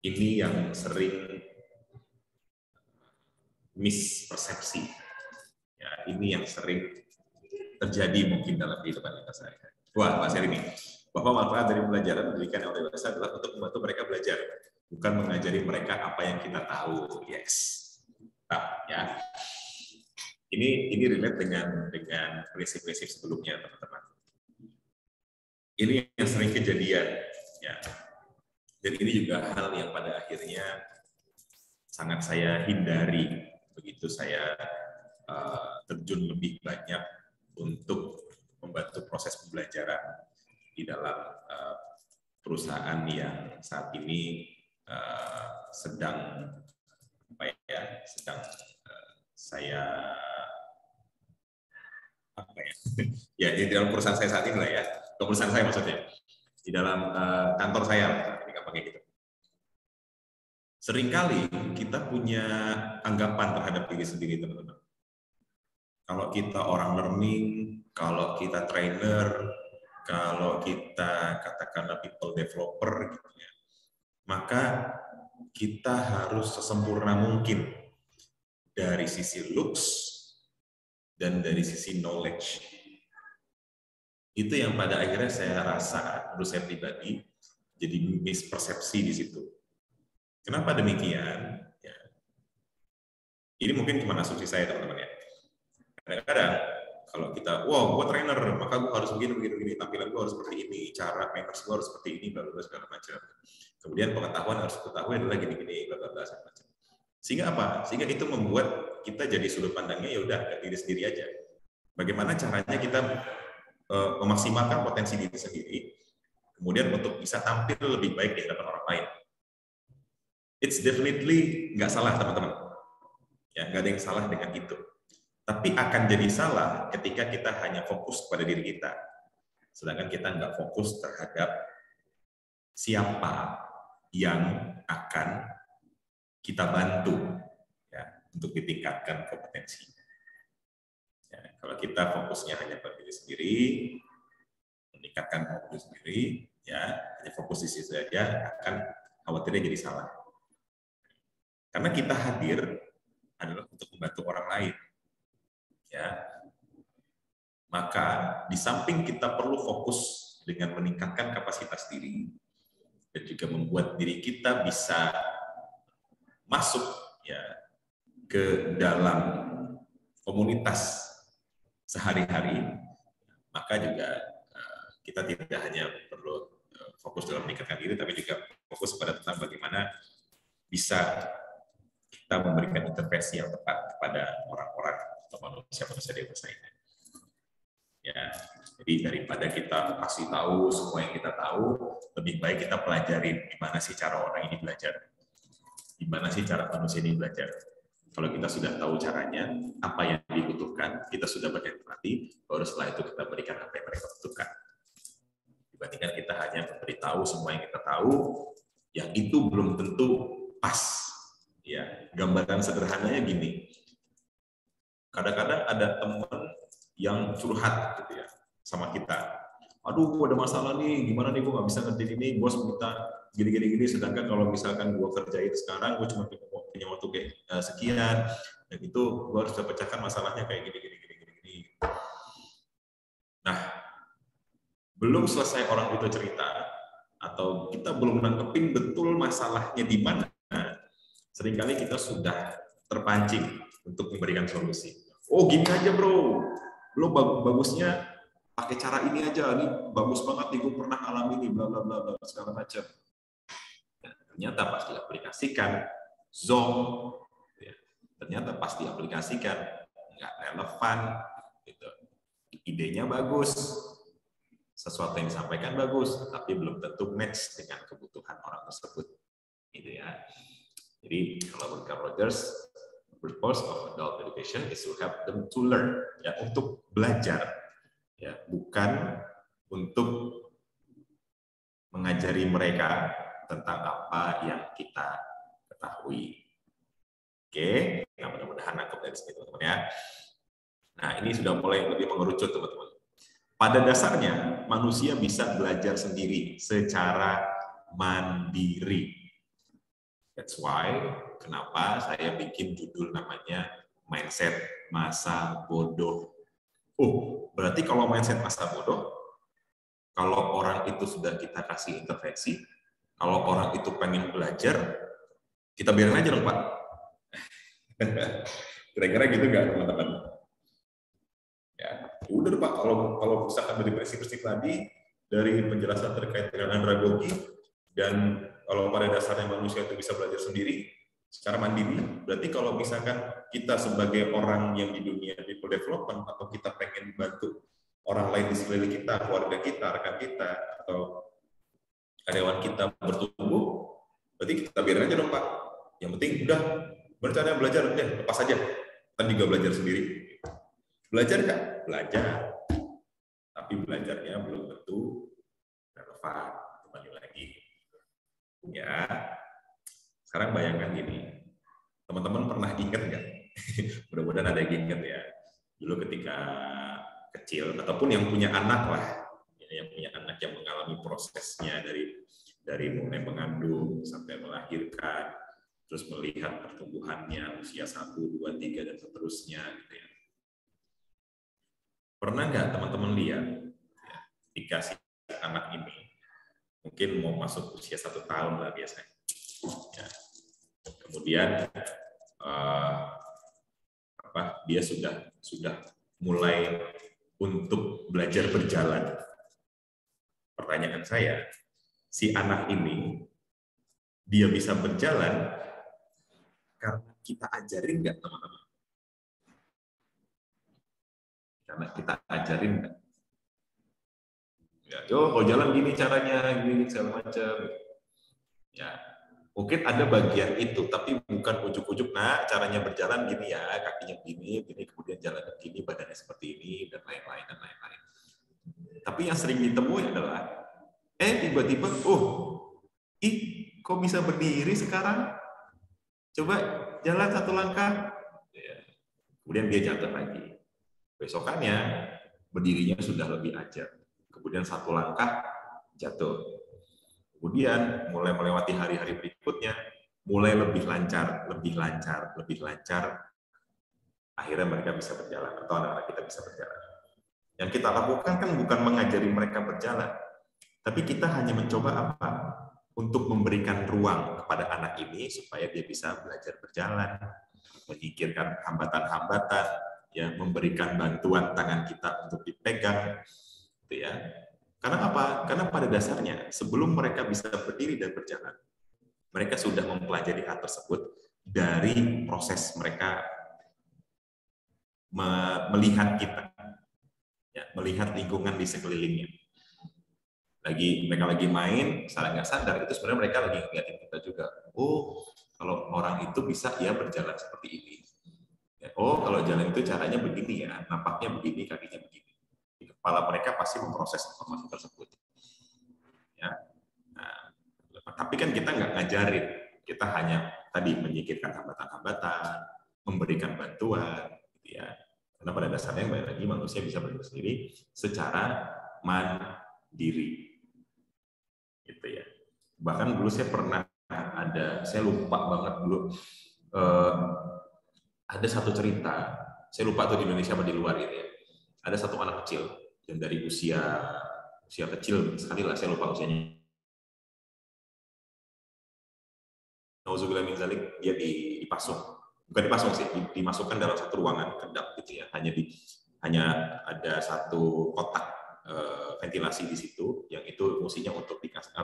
Ini yang sering mispersepsi. Ya, ini yang sering terjadi mungkin dalam kehidupan kita sehari-hari. Wah, Pak Seri ini, bahwa manfaat dari pembelajaran pendidikan yang dewasa adalah untuk membantu mereka belajar, bukan mengajari mereka apa yang kita tahu. Yes, ya. Ini relate dengan prinsip-prinsip sebelumnya, teman-teman. Ini yang sering kejadian, ya. Dan ini juga hal yang pada akhirnya sangat saya hindari begitu saya terjun lebih banyak untuk membantu proses pembelajaran di dalam perusahaan yang saat ini sedang apa ya, sedang saya apa ya, ya di dalam perusahaan saya saat ini lah ya, ke perusahaan saya maksudnya, di dalam kantor saya, gampangnya gitu. Seringkali kita punya anggapan terhadap diri sendiri, teman-teman. Kalau kita orang learning, kalau kita trainer, kalau kita katakanlah people developer, gitu ya, maka kita harus sesempurna mungkin dari sisi looks dan dari sisi knowledge. Itu yang pada akhirnya saya rasa, menurut saya pribadi, jadi mispersepsi di situ. Kenapa demikian? Ya. Ini mungkin cuma asumsi saya, teman-teman ya. Kadang-kadang kalau kita, wow, gue trainer, maka gue harus begini, tampilan gue harus seperti ini, cara makers gue harus seperti ini, bla bla segala macam. Kemudian pengetahuan harus ketahui adalah gini, bla bla segala macam. Sehingga apa? Sehingga itu membuat kita jadi sudut pandangnya ya udah ke diri sendiri aja. Bagaimana caranya kita memaksimalkan potensi diri sendiri, kemudian untuk bisa tampil lebih baik di hadapan orang lain. It's definitely nggak salah, teman-teman. Ya, nggak ada yang salah dengan itu. Tapi akan jadi salah ketika kita hanya fokus pada diri kita. Sedangkan kita nggak fokus terhadap siapa yang akan kita bantu ya, untuk ditingkatkan kompetensi. Ya, kalau kita fokusnya hanya pada diri sendiri, meningkatkan kompetensi sendiri, ya hanya fokus di situ saja, akan khawatirnya jadi salah. Karena kita hadir adalah untuk membantu orang lain. Ya. Maka di samping kita perlu fokus dengan meningkatkan kapasitas diri dan juga membuat diri kita bisa masuk ya ke dalam komunitas sehari-hari, maka juga kita tidak hanya perlu fokus dalam meningkatkan diri, tapi juga fokus pada tentang bagaimana bisa kita memberikan intervensi yang tepat kepada orang-orang atau manusia-manusia dewasa ini. Ya, jadi daripada kita kasih tahu semua yang kita tahu, lebih baik kita pelajarin gimana sih cara orang ini belajar, gimana sih cara manusia ini belajar. Kalau kita sudah tahu caranya, apa yang dibutuhkan, kita sudah berempati, baru setelah itu kita berikan apa yang mereka butuhkan. Dibandingkan kita hanya memberitahu semua yang kita tahu, yang itu belum tentu pas. Ya, gambaran sederhananya gini. Kadang-kadang ada teman yang curhat gitu ya sama kita. Aduh, gue ada masalah nih, gimana nih gue nggak bisa ngerjain ini, bos minta gini. Sedangkan kalau misalkan gue kerjain sekarang, gue cuma punya waktu kayak sekian, dan itu gue harus pecahkan masalahnya kayak gini. Nah, belum selesai orang itu cerita, atau kita belum nangkepin betul masalahnya di mana, seringkali kita sudah terpancing untuk memberikan solusi. Oh, gini aja bro, lo bagusnya pakai cara ini aja, ini bagus banget nih, gue pernah alami ini, bla bla bla segala macam. Nah, ternyata pas diaplikasikan, zong, ya, ternyata pas diaplikasikan nggak relevan, gitu. Idenya bagus, sesuatu yang disampaikan bagus, tapi belum tentu match dengan kebutuhan orang tersebut, gitu ya. Jadi kalau menurut Carl Rogers, the purpose of adult education is to help them to learn, ya, untuk belajar, ya, bukan untuk mengajari mereka tentang apa yang kita ketahui. Oke, nah, mudah-mudahan nangkep dari sini, teman-teman ya. Nah, ini sudah mulai lebih mengerucut, teman-teman. Pada dasarnya manusia bisa belajar sendiri secara mandiri. That's why kenapa saya bikin judul namanya mindset masa bodoh. Oh, berarti kalau mindset masa bodoh, kalau orang itu sudah kita kasih intervensi, kalau orang itu pengen belajar, kita biarin aja dong, Pak. Kira-kira gitu nggak, teman-teman? Ya, udah Pak, kalau misalkan dari prinsip-prinsip tadi, dari penjelasan terkait dengan andragogi, dan kalau pada dasarnya manusia itu bisa belajar sendiri secara mandiri, berarti kalau misalkan kita sebagai orang yang di dunia people development, atau kita pengen bantu orang lain di sekeliling kita, keluarga kita, rekan kita, atau karyawan kita bertumbuh, Berarti kita biarin aja dong Pak. Yang penting udah, gimana caranya belajar? Lepas aja. Kan juga belajar sendiri. Belajar nggak? Belajar. Tapi belajarnya belum tentu relevan. Kembali lagi. Ya. Sekarang bayangkan gini. Teman-teman pernah ingat nggak? Mudah-mudahan ada yang ingat ya. Dulu ketika kecil, ataupun yang punya anak lah. Yang punya anak yang mengalami prosesnya dari mulai mengandung sampai melahirkan, terus melihat pertumbuhannya usia 1, 2, 3 dan seterusnya gitu ya. Pernah nggak teman-teman lihat ya, ketika si anak ini mungkin mau masuk usia 1 tahun lah biasanya. Ya. Kemudian dia sudah mulai untuk belajar berjalan. Pertanyaan saya, si anak ini dia bisa berjalan karena kita ajarin nggak teman-teman? Karena kita ajarin nggak? Ya, yo kalau jalan gini caranya, gini segala macam. Ya, mungkin ada bagian itu, tapi bukan ujuk-ujuk. Nah, caranya berjalan gini ya, kakinya gini, kemudian jalan begini, badannya seperti ini dan lain-lain dan lain-lain. Tapi yang sering ditemui adalah, tiba-tiba, kok bisa berdiri sekarang? Coba jalan 1 langkah. Ya. Kemudian dia jatuh lagi. Besokannya, berdirinya sudah lebih ajar. Kemudian 1 langkah, jatuh. Kemudian, mulai melewati hari-hari berikutnya, mulai lebih lancar. Akhirnya mereka bisa berjalan, atau anak-anak kita bisa berjalan. Yang kita lakukan kan bukan mengajari mereka berjalan, tapi kita hanya mencoba apa? Untuk memberikan ruang kepada anak ini supaya dia bisa belajar berjalan, menyingkirkan hambatan-hambatan, ya, memberikan bantuan tangan kita untuk dipegang, gitu ya. Karena apa? Karena pada dasarnya sebelum mereka bisa berdiri dan berjalan, mereka sudah mempelajari hal tersebut dari proses mereka melihat kita, ya, melihat lingkungan di sekelilingnya. Mereka lagi main, sadar nggak sadar, itu sebenarnya mereka lagi ngeliatin kita juga. Kalau orang itu bisa ya berjalan seperti ini. Ya, kalau jalan itu caranya begini ya, nampaknya begini, kakinya begini. Di kepala mereka pasti memproses informasi tersebut. Ya. Nah, tapi kan kita nggak ngajarin, kita hanya tadi menyingkirkan hambatan-hambatan, memberikan bantuan, gitu ya. Karena pada dasarnya balik lagi manusia bisa berdiri sendiri secara mandiri. Gitu ya. Bahkan dulu saya pernah saya lupa banget dulu, ada satu cerita, saya lupa tuh di Indonesia apa di luar gitu ya. Ada satu anak kecil yang dari usia kecil sekali lah, saya lupa usianya. Nauzubillah min zalik, dia dipasung. Bukan dipasung sih, dimasukkan dalam satu ruangan kedap gitu ya. Hanya ada satu kotak ventilasi di situ, yang itu fungsinya untuk dikasih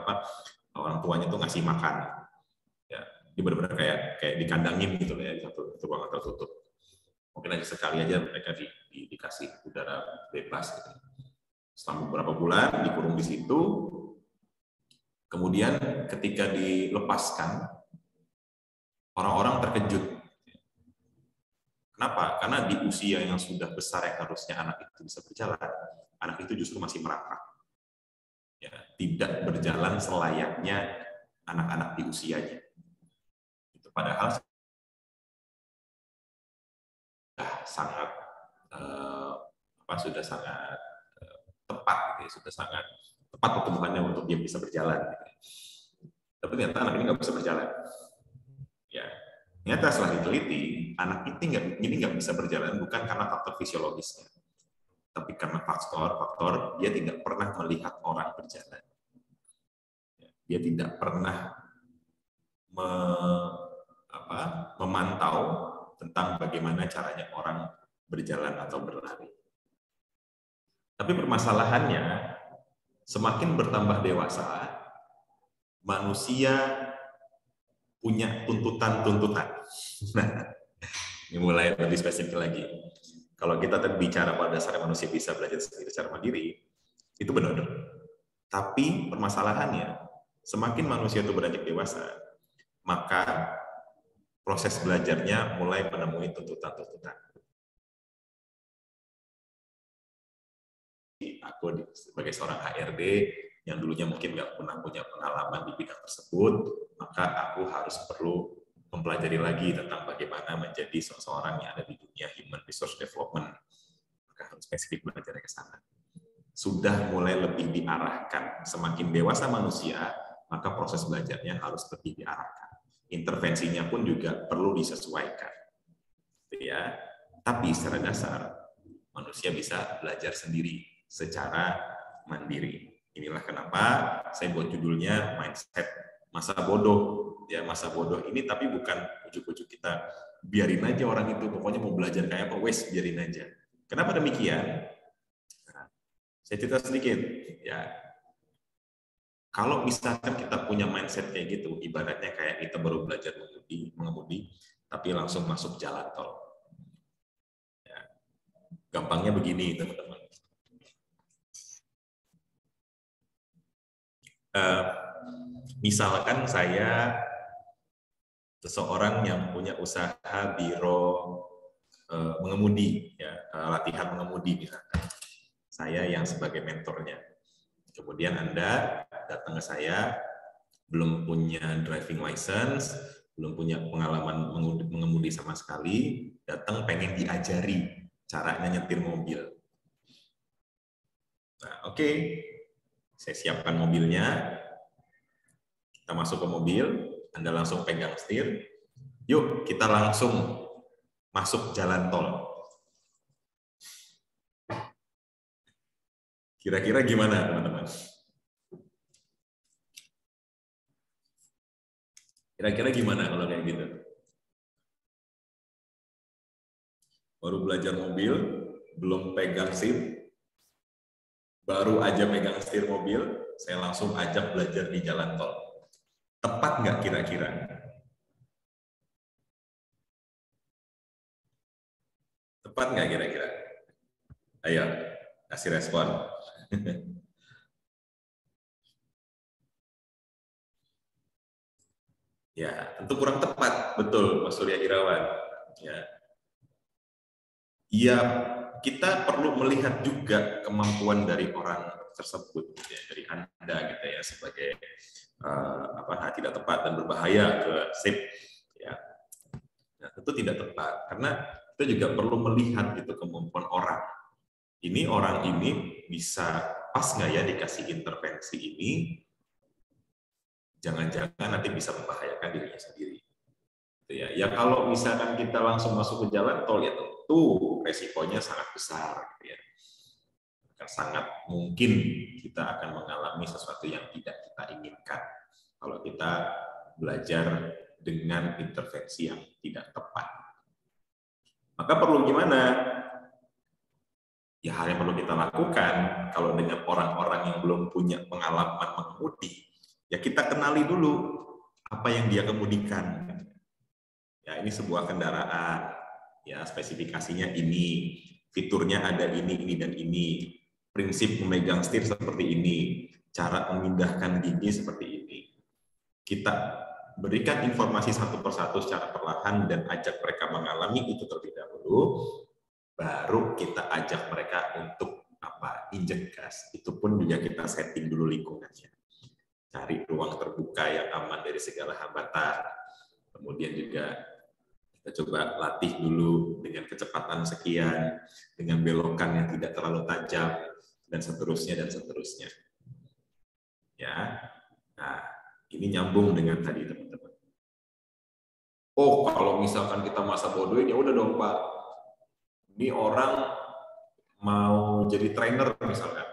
orang tuanya tuh ngasih makan. Ya, dia benar-benar kayak dikandangin gitu ya, di satu ruangan tertutup. Mungkin aja sekali aja mereka dikasih udara bebas gitu. Selama beberapa bulan dikurung di situ. Kemudian ketika dilepaskan, orang-orang terkejut. Kenapa? Karena di usia yang sudah besar yang harusnya anak itu bisa berjalan, anak itu justru masih merangkak. Ya, tidak berjalan selayaknya anak-anak di usianya. Itu padahal sudah sangat tepat, gitu ya, sudah sangat tepat pertumbuhannya untuk dia bisa berjalan. Gitu. Tapi ternyata anak ini nggak bisa berjalan. Ya, ternyata setelah diteliti, anak ini nggak bisa berjalan bukan karena faktor fisiologisnya, tapi karena faktor dia tidak pernah melihat orang berjalan. Dia tidak pernah memantau tentang bagaimana caranya orang berjalan atau berlari. Tapi permasalahannya, semakin bertambah dewasa, manusia punya tuntutan-tuntutan. Nah, ini mulai lebih spesifik lagi. Kalau kita bicara pada dasarnya manusia bisa belajar sendiri secara mandiri, itu benar. Tapi permasalahannya, semakin manusia itu beranjak dewasa, maka proses belajarnya mulai menemui tuntutan-tuntutan. Aku sebagai seorang HRD yang dulunya mungkin nggak pernah punya pengalaman di bidang tersebut, maka aku harus perlu mempelajari lagi tentang bagaimana menjadi seseorang yang ada di dunia human resource development. Maka harus spesifik belajar ke sana. Sudah mulai lebih diarahkan. Semakin dewasa manusia, maka proses belajarnya harus lebih diarahkan. Intervensinya pun juga perlu disesuaikan. Ya. Tapi secara dasar, manusia bisa belajar sendiri secara mandiri. Inilah kenapa saya buat judulnya mindset masa bodoh. Ya, masa bodoh ini tapi bukan ujuk-ujuk kita biarin aja orang itu, pokoknya mau belajar kayak apa, wes biarin aja. Kenapa demikian? Nah, saya cerita sedikit. Ya, kalau misalkan kita punya mindset kayak gitu, ibaratnya kayak kita baru belajar mengemudi, tapi langsung masuk jalan tol. Ya, gampangnya begini, teman-teman. Misalkan saya seseorang yang punya usaha biro mengemudi, ya, latihan mengemudi misalkan. Saya yang sebagai mentornya. Kemudian Anda datang ke saya, belum punya driving license, belum punya pengalaman mengemudi sama sekali, datang pengen diajari caranya nyetir mobil. Nah, oke. Saya siapkan mobilnya, kita masuk ke mobil, Anda langsung pegang setir, yuk kita langsung masuk jalan tol. Kira-kira gimana, teman-teman? Kira-kira gimana kalau kayak gitu? Baru belajar mobil, belum pegang SIM, baru aja pegang setir mobil, saya langsung ajak belajar di jalan tol. Tepat nggak kira-kira? Tepat nggak kira-kira? Ayo, kasih respon. Ya, tentu kurang tepat, betul, Mas Surya Irawan. Ya, iya, kita perlu melihat juga kemampuan dari orang tersebut, ya, dari Anda gitu ya, sebagai tidak tepat dan berbahaya ke SIP. Ya, nah, tentu tidak tepat karena kita juga perlu melihat gitu kemampuan orang. Ini orang ini bisa pas nggak ya dikasih intervensi ini? Jangan-jangan nanti bisa membahayakan dirinya sendiri. Ya kalau misalkan kita langsung masuk ke jalan tol, ya tentu resikonya sangat besar. Gitu ya. Sangat mungkin kita akan mengalami sesuatu yang tidak kita inginkan kalau kita belajar dengan intervensi yang tidak tepat. Maka perlu gimana? Ya hal yang perlu kita lakukan kalau dengan orang-orang yang belum punya pengalaman mengemudi, ya kita kenali dulu apa yang dia kemudikan. Ya ini sebuah kendaraan, ya spesifikasinya ini, fiturnya ada ini dan ini, prinsip memegang setir seperti ini, cara memindahkan gigi seperti ini. Kita berikan informasi satu persatu secara perlahan dan ajak mereka mengalami itu terlebih dahulu, baru kita ajak mereka untuk injek gas. Itu pun juga kita setting dulu lingkungannya. Cari ruang terbuka yang aman dari segala hambatan. Kemudian juga kita coba latih dulu dengan kecepatan sekian, dengan belokan yang tidak terlalu tajam, dan seterusnya. Ya, nah ini nyambung dengan tadi teman-teman. Oh, kalau misalkan kita masa bodoh ya udah dong Pak. Ini orang mau jadi trainer misalkan,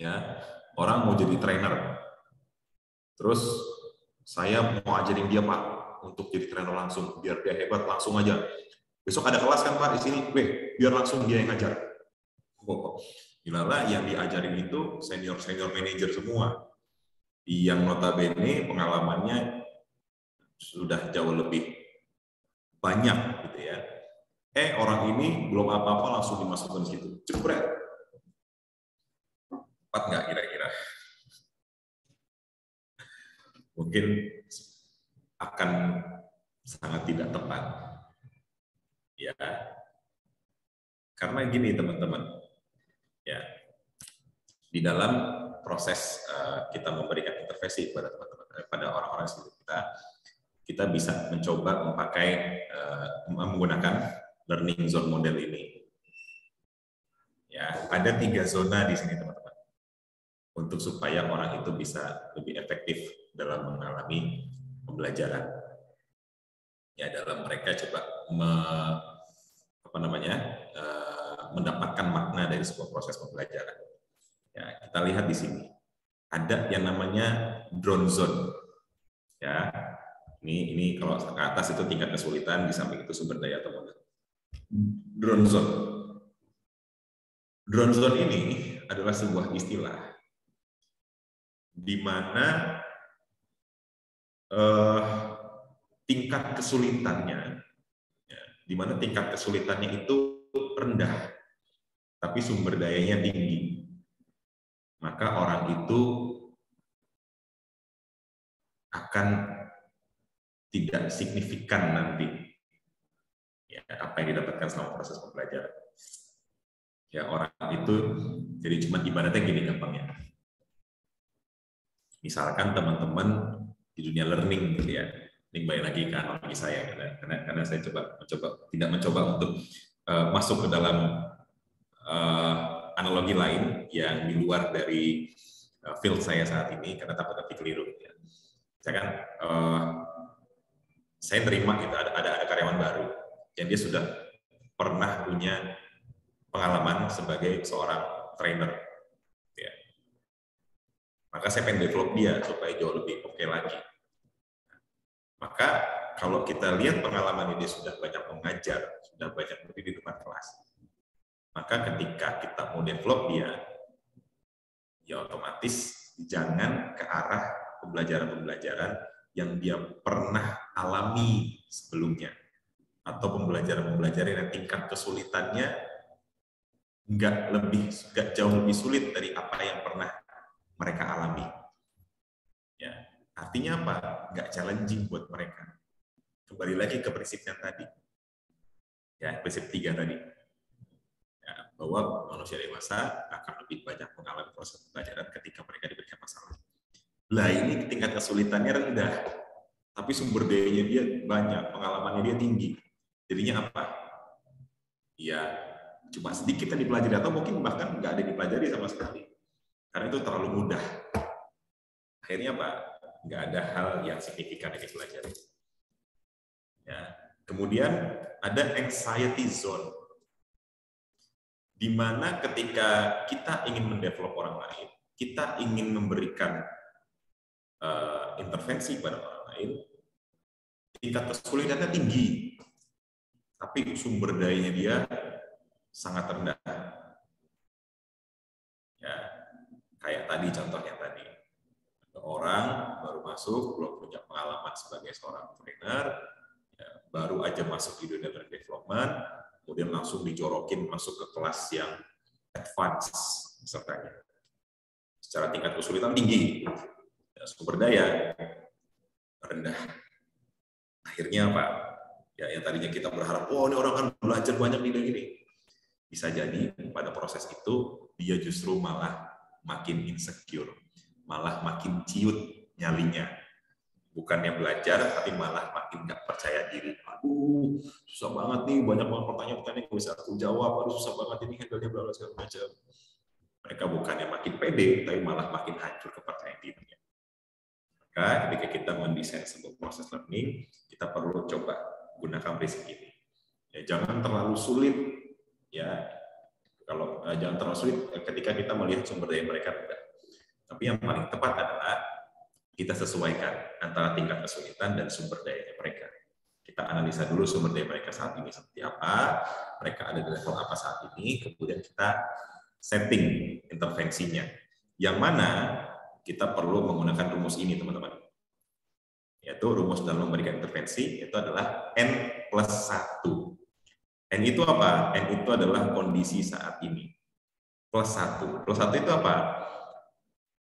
ya orang mau jadi trainer, terus saya mau ajarin dia Pak untuk jadi trainer langsung, biar dia hebat langsung aja. Besok ada kelas kan Pak di sini, biar langsung dia yang ngajar. Oh, gila lah, yang diajarin itu senior manajer semua, yang notabene pengalamannya sudah jauh lebih banyak gitu ya. Orang ini belum apa-apa langsung dimasukkan situ. Jebret. Tepat nggak kira-kira? Mungkin akan sangat tidak tepat. Ya. Karena gini teman-teman. Ya. Di dalam proses kita memberikan intervensi kepada teman-teman, pada orang-orang sekitar kita bisa mencoba menggunakan learning zone model ini. Ya, ada 3 zona di sini teman-teman, untuk supaya orang itu bisa lebih efektif dalam mengalami pembelajaran. Ya, dalam mereka coba mendapatkan makna dari sebuah proses pembelajaran. Ya, kita lihat di sini ada yang namanya drone zone. Ya, ini kalau ke atas itu tingkat kesulitan, di samping itu sumber daya atau modal. Drone zone. Drone zone ini adalah sebuah istilah di mana tingkat kesulitannya, itu rendah, tapi sumber dayanya tinggi. Maka orang itu akan tidak signifikan nanti ya, apa yang didapatkan selama proses pembelajaran. Ya, orang itu jadi cuma ibaratnya gini gampangnya. Misalkan teman-teman di dunia learning gitu ya, ini kembali lagi ke analogi saya karena saya tidak mencoba untuk masuk ke dalam analogi lain yang di luar dari field saya saat ini karena takut nanti keliru. Gitu ya. Saya terima gitu ada karyawan baru yang dia sudah pernah punya pengalaman sebagai seorang trainer. Ya. Maka saya pengen develop dia supaya jauh lebih oke lagi. Maka kalau kita lihat pengalaman dia sudah banyak mengajar, sudah banyak berdiri di depan kelas, maka ketika kita mau develop dia, ya otomatis jangan ke arah pembelajaran-pembelajaran yang dia pernah alami sebelumnya, atau pembelajaran-pembelajaran yang tingkat kesulitannya nggak jauh lebih sulit dari apa yang pernah mereka alami. Ya, artinya apa? Nggak challenging buat mereka. Kembali lagi ke prinsip yang tadi. Ya, prinsip 3 tadi. Ya, bahwa manusia dewasa akan lebih banyak mengalami proses pembelajaran ketika mereka diberikan masalah. Lah ini tingkat kesulitannya rendah, tapi sumber dayanya dia banyak, pengalamannya dia tinggi. Jadinya apa? Ya, cuma sedikit yang dipelajari atau mungkin bahkan nggak ada dipelajari sama sekali. Karena itu terlalu mudah. Akhirnya apa? Nggak ada hal yang signifikan yang dipelajari. Ya. Kemudian ada anxiety zone, di mana ketika kita ingin mendevelop orang lain, kita ingin memberikan intervensi pada orang lain, tingkat kesulitannya tinggi, tapi sumber dayanya dia sangat rendah. Ya, kayak tadi contohnya tadi, ada orang baru masuk, belum punya pengalaman sebagai seorang trainer, ya, baru aja masuk di dunia development, kemudian langsung dijorokin masuk ke kelas yang advance pesertanya. Secara tingkat kesulitan tinggi, ya, sumber daya rendah. Akhirnya apa? Ya, yang tadinya kita berharap, oh ini orang kan belajar banyak ini. Bisa jadi pada proses itu dia justru malah makin insecure, malah makin ciut nyalinya. Bukannya belajar, tapi malah makin nggak percaya diri. Aduh, susah banget nih, banyak banget pertanyaan-pertanyaan yang bisa aku jawab, aduh susah banget ini handle-nya bla segala macam. Mereka bukannya makin pede, tapi malah makin hancur kepercayaan dirinya. Maka ketika kita mendesain sebuah proses learning, kita perlu coba gunakan prinsip ini. Ya, jangan terlalu sulit. Ya, kalau jangan terlalu sulit ketika kita melihat sumber daya mereka rendah. Tapi yang paling tepat adalah kita sesuaikan antara tingkat kesulitan dan sumber dayanya mereka. Kita analisa dulu sumber daya mereka saat ini seperti apa, mereka ada di level apa saat ini, kemudian kita setting intervensinya. Yang mana kita perlu menggunakan rumus ini, teman-teman. Yaitu rumus dalam memberikan intervensi itu adalah N+1. N itu apa? N itu adalah kondisi saat ini. +1. +1 itu apa?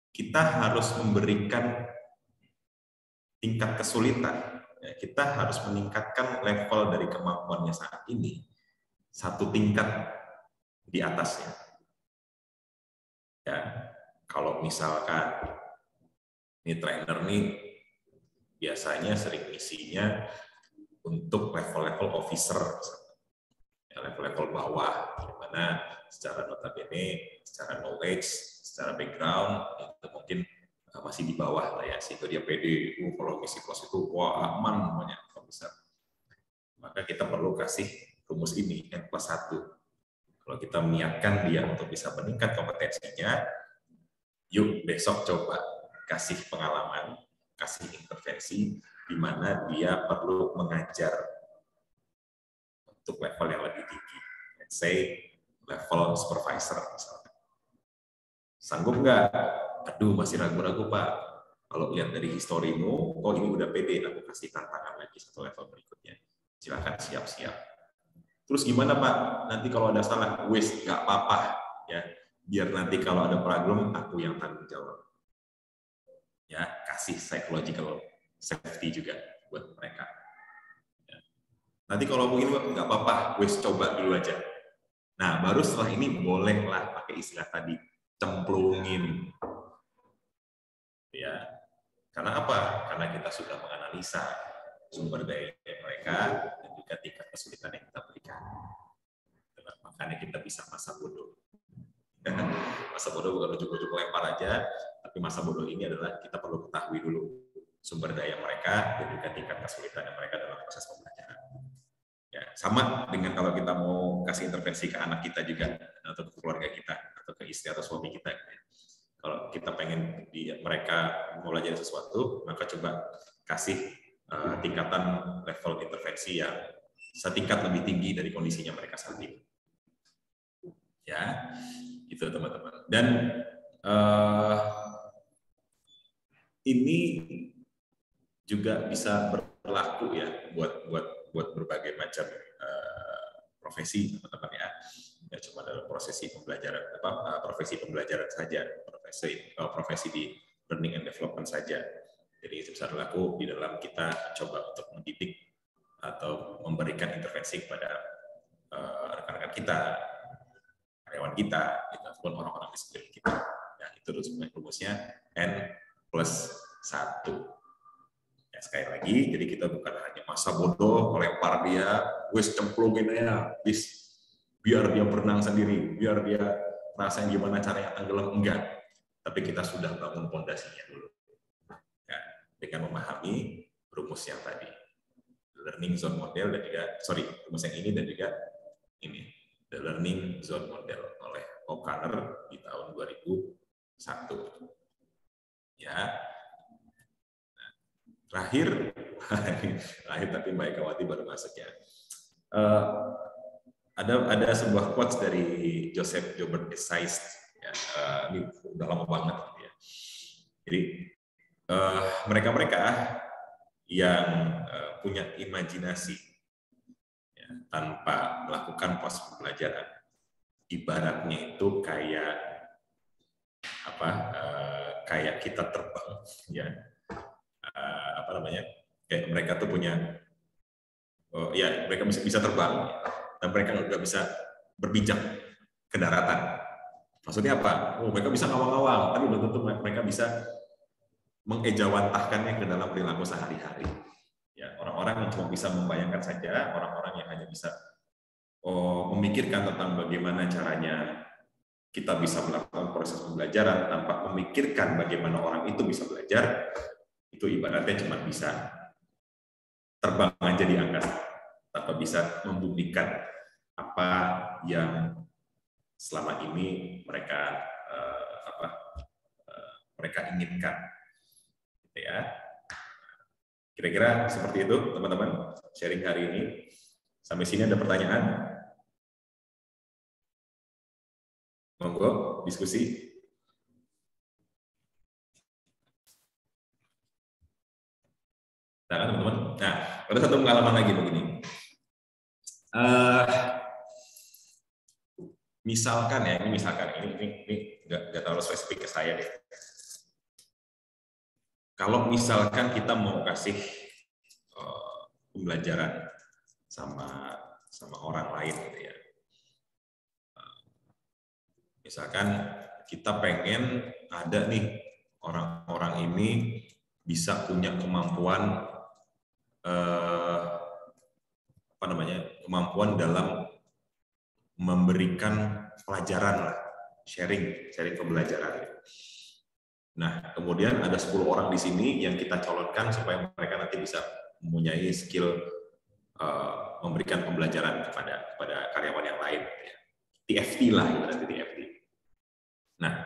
Kita harus memberikan tingkat kesulitan ya, kita harus meningkatkan level dari kemampuannya saat ini satu tingkat di atasnya. Ya, kalau misalkan ini trainer nih biasanya sering isinya untuk level-level officer, ya, level-level bawah, di mana secara notabene, secara knowledge, secara background itu mungkin masih di bawah lah ya, sehingga dia pede, kalau misi pos itu wah aman namanya officer. Maka kita perlu kasih rumus ini N+1. Kalau kita niatkan dia untuk bisa meningkat kompetensinya, yuk besok coba kasih pengalaman, kasih intervensi di mana dia perlu mengajar untuk level yang lebih tinggi. Let's say level supervisor misalnya. Sanggup nggak? Aduh, masih ragu-ragu Pak. Kalau lihat dari historimu, oh ini udah pede, aku kasih tantangan lagi satu level berikutnya. Silakan siap-siap. Terus gimana Pak? Nanti kalau ada salah, wis nggak apa-apa ya. Biar nanti kalau ada problem, aku yang tanggung jawab. Ya, kasih psychological safety juga buat mereka. Ya. Nanti kalau begini nggak apa-apa, wis coba dulu aja. Nah, baru setelah ini bolehlah pakai istilah tadi, cemplungin. Ya, karena apa? Karena kita sudah menganalisa sumber daya mereka dan juga tingkat kesulitan yang kita berikan. Makanya kita bisa masa bodoh. Masa bodoh bukan ujuk-ujuk lempar aja, tapi masa bodoh ini adalah kita perlu ketahui dulu sumber daya mereka dan juga tingkat kesulitan mereka dalam proses pembelajaran. Ya, sama dengan kalau kita mau kasih intervensi ke anak kita juga, atau ke keluarga kita, atau ke istri atau suami kita. Kalau kita pengen mereka mau belajar sesuatu, maka coba kasih tingkatan level intervensi yang setingkat lebih tinggi dari kondisinya mereka saat ini. Ya, itu teman-teman. Dan ini juga bisa berlaku ya buat berbagai macam profesi teman-teman ya. Ya cuma dalam prosesi pembelajaran profesi pembelajaran saja, profesi di learning and development saja. Jadi itu bisa berlaku di dalam kita coba untuk mendidik atau memberikan intervensi kepada rekan-rekan kita, karyawan kita, ataupun orang-orang di sekeliling kita. Ya, itu rumusnya N+1. Ya, sekali lagi, jadi kita bukan hanya masa bodoh, melempar dia, wis cemplungin aja, biar dia berenang sendiri, biar dia rasain gimana caranya tenggelam, enggak. Tapi kita sudah bangun pondasinya dulu. Ya, dengan memahami rumus yang tadi. Learning zone model dan juga, rumus yang ini dan juga ini. The Learning Zone Model oleh O'Connor di tahun 2001. Ya. Nah, terakhir tapi Mbak Ekawati baru masuk ya. Ada sebuah quotes dari Joseph Joubert Essayist. Ya, ini udah lama banget. Ya. Jadi mereka-mereka yang punya imajinasi tanpa melakukan proses pembelajaran, ibaratnya itu kayak kayak kita terbang, ya kayak mereka tuh punya, ya mereka bisa terbang, dan mereka nggak bisa berpijak ke daratan. Maksudnya apa? Mereka bisa ngawang-ngawang, tapi belum tentu mereka bisa mengejawantahkannya ke dalam perilaku sehari-hari. Ya, orang-orang yang cuma bisa membayangkan saja, orang-orang yang hanya bisa memikirkan tentang bagaimana caranya kita bisa melakukan proses pembelajaran tanpa memikirkan bagaimana orang itu bisa belajar, itu ibaratnya cuma bisa terbang aja di angkasa, tanpa bisa membuktikan apa yang selama ini mereka mereka inginkan. Gitu ya. Kira-kira seperti itu, teman-teman, sharing hari ini. Sampai sini ada pertanyaan? Monggo, diskusi. Nah, teman-teman. Nah, ada satu pengalaman lagi begini. Misalkan ya, ini nggak terlalu spesifik ke saya deh. Kalau misalkan kita mau kasih pembelajaran sama orang lain gitu ya. Misalkan kita pengen ada nih orang-orang ini bisa punya kemampuan kemampuan dalam memberikan pelajaran lah, sharing pembelajaran. Nah, kemudian ada 10 orang di sini yang kita calonkan supaya mereka nanti bisa mempunyai skill memberikan pembelajaran kepada karyawan yang lain. TFT lah, berarti TFT. Nah,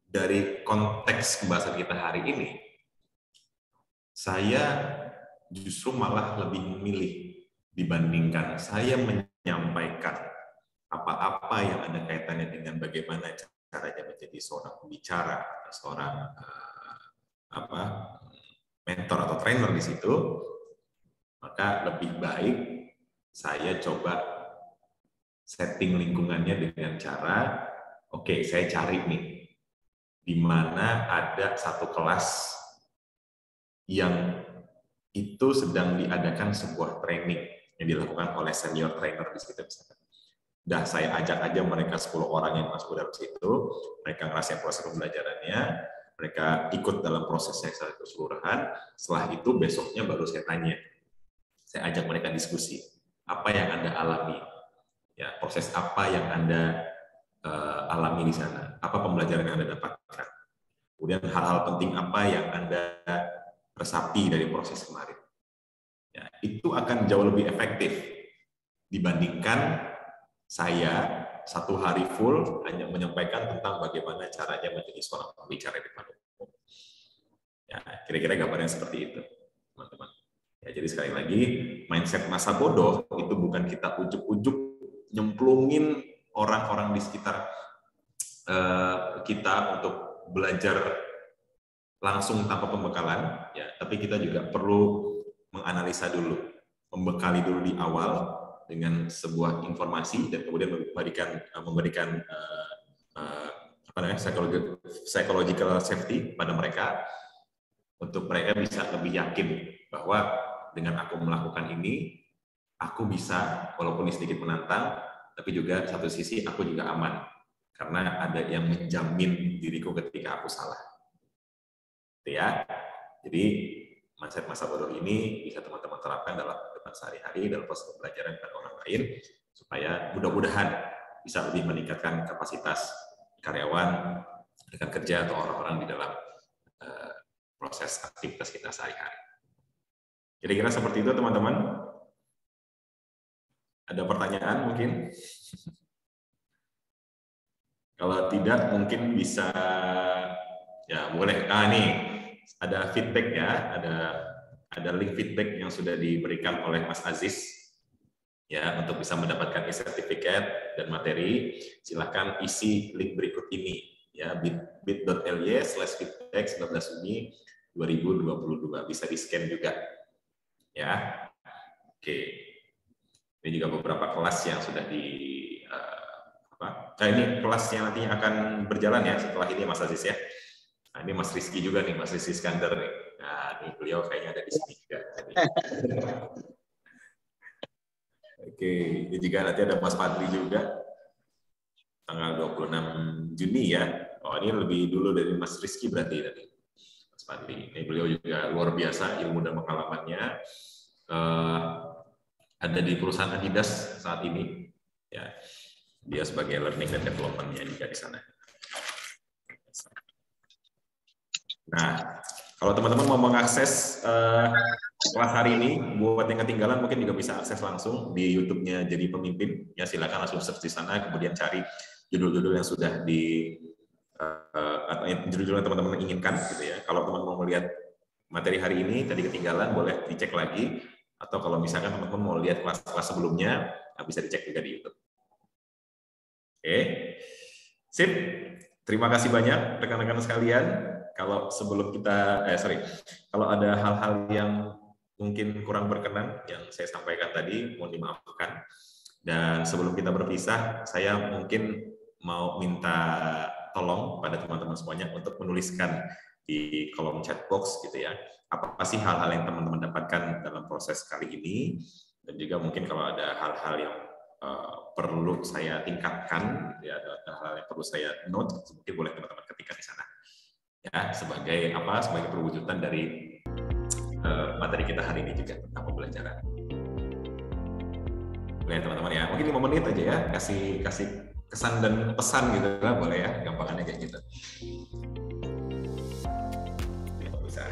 dari konteks pembahasan kita hari ini, saya justru malah lebih memilih dibandingkan saya menyampaikan apa-apa yang ada kaitannya dengan bagaimana caranya menjadi seorang pembicara, seorang mentor atau trainer di situ, maka lebih baik saya coba setting lingkungannya dengan cara, oke, saya cari nih di mana ada satu kelas yang itu sedang diadakan sebuah training yang dilakukan oleh senior trainer di situ. Dah saya ajak aja mereka 10 orang yang masuk dalam situ, mereka ngerasain proses pembelajarannya, mereka ikut dalam prosesnya secara keseluruhan. Setelah itu besoknya baru saya tanya, saya ajak mereka diskusi, apa yang Anda alami, ya proses apa yang Anda alami di sana, apa pembelajaran yang Anda dapatkan, kemudian hal-hal penting apa yang Anda resapi dari proses kemarin. Ya, itu akan jauh lebih efektif dibandingkan saya 1 hari full hanya menyampaikan tentang bagaimana caranya menjadi seorang pembicara di depan umum. Ya, kira-kira gambaran seperti itu, teman-teman. Ya, jadi sekali lagi, mindset masa bodoh itu bukan kita ujuk-ujuk nyemplungin orang-orang di sekitar kita untuk belajar langsung tanpa pembekalan, ya, tapi kita juga perlu menganalisa dulu, membekali dulu di awal dengan sebuah informasi dan kemudian memberikan psychological safety pada mereka untuk mereka bisa lebih yakin bahwa dengan aku melakukan ini, aku bisa walaupun sedikit menantang, tapi juga satu sisi aku juga aman karena ada yang menjamin diriku ketika aku salah. Ya, jadi mindset masa bodoh ini bisa teman-teman terapkan dalam kehidupan sehari-hari dalam proses pembelajaran pada orang lain supaya mudah-mudahan bisa lebih meningkatkan kapasitas karyawan, rekan kerja atau orang-orang di dalam proses aktivitas kita sehari-hari. Kira-kira seperti itu teman-teman. Ada pertanyaan mungkin? Kalau tidak mungkin bisa ya boleh. Nih ada feedback ya, ada link feedback yang sudah diberikan oleh Mas Aziz ya untuk bisa mendapatkan e-sertifikat dan materi. Silakan isi link berikut ini ya, bit.ly/feedback 19 Juni 2022, bisa di-scan juga ya. Oke, ini juga beberapa kelas yang sudah ini kelas yang nantinya akan berjalan ya setelah ini Mas Aziz ya. Nah, ini Mas Rizky juga nih, Mas Rizky Iskandar nih. Nah, ini beliau kayaknya ada di sini juga. Oke, ini juga nanti ada Mas Fadli juga. Tanggal 26 Juni ya. Oh, ini lebih dulu dari Mas Rizky berarti tadi. Mas Fadli. Ini beliau juga luar biasa ilmu dan pengalamannya. Ada di perusahaan Adidas saat ini. Ya, dia sebagai learning dan development-nya juga di sana. Nah, kalau teman-teman mau mengakses kelas hari ini, buat yang ketinggalan mungkin juga bisa akses langsung di YouTube-nya Jadi Pemimpin. Ya, silakan langsung search di sana, kemudian cari judul-judul yang sudah judul-judul yang teman-teman inginkan, gitu ya. Kalau teman-teman mau melihat materi hari ini tadi ketinggalan, boleh dicek lagi. Atau kalau misalkan teman-teman mau lihat kelas-kelas sebelumnya, bisa dicek juga di YouTube. Oke, sip. Terima kasih banyak rekan-rekan sekalian. Kalau sebelum kita, kalau ada hal-hal yang mungkin kurang berkenan yang saya sampaikan tadi, mohon dimaafkan. Dan sebelum kita berpisah, saya mungkin mau minta tolong pada teman-teman semuanya untuk menuliskan di kolom chat box gitu ya. Apa sih hal-hal yang teman-teman dapatkan dalam proses kali ini, dan juga mungkin kalau ada hal-hal yang perlu saya tingkatkan, gitu ya, ada hal yang perlu saya note, mungkin boleh teman-teman ketikkan di sana. Ya, sebagai apa? Sebagai perwujudan dari materi kita hari ini juga tentang pembelajaran. Boleh teman-teman ya, mungkin 5 menit aja ya, kasih kesan dan pesan gitu lah, boleh ya, gampangannya kayak gitu. Bisa.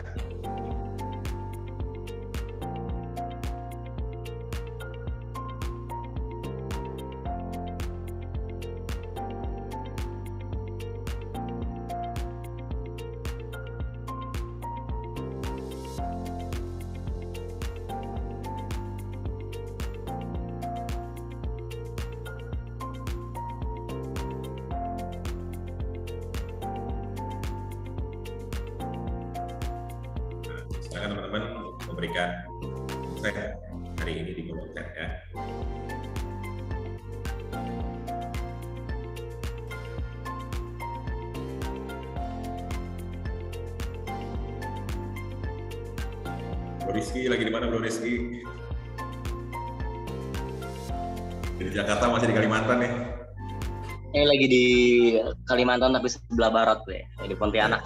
Silakan teman-teman memberikan insight hari ini di kolom chat ya. Bro Rizky lagi di mana, Bro Rizky? Di Jakarta, masih di Kalimantan nih? Ini lagi di Kalimantan tapi sebelah barat deh, di Pontianak.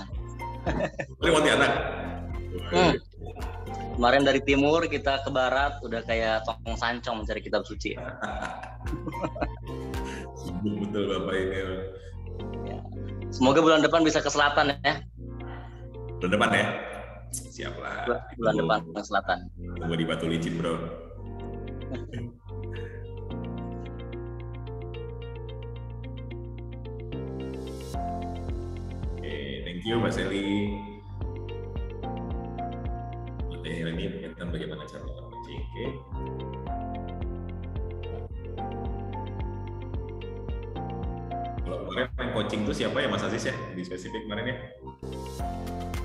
Di Pontianak. Kemarin dari timur kita ke barat, udah kayak tong sancong mencari kitab suci. Sibuk betul Bapak ini. Ya. Semoga bulan depan bisa ke selatan ya. Bulan depan ya? Siaplah. Bulan depan ke selatan. Tunggu di Batu Licin, bro. Oke, thank you Mbak Sally. Materi ini berkaitan bagaimana cara melakukan coaching. Oke. Kalau kemarin yang coaching itu siapa ya Mas Aziz ya? Di spesifik kemarin ya?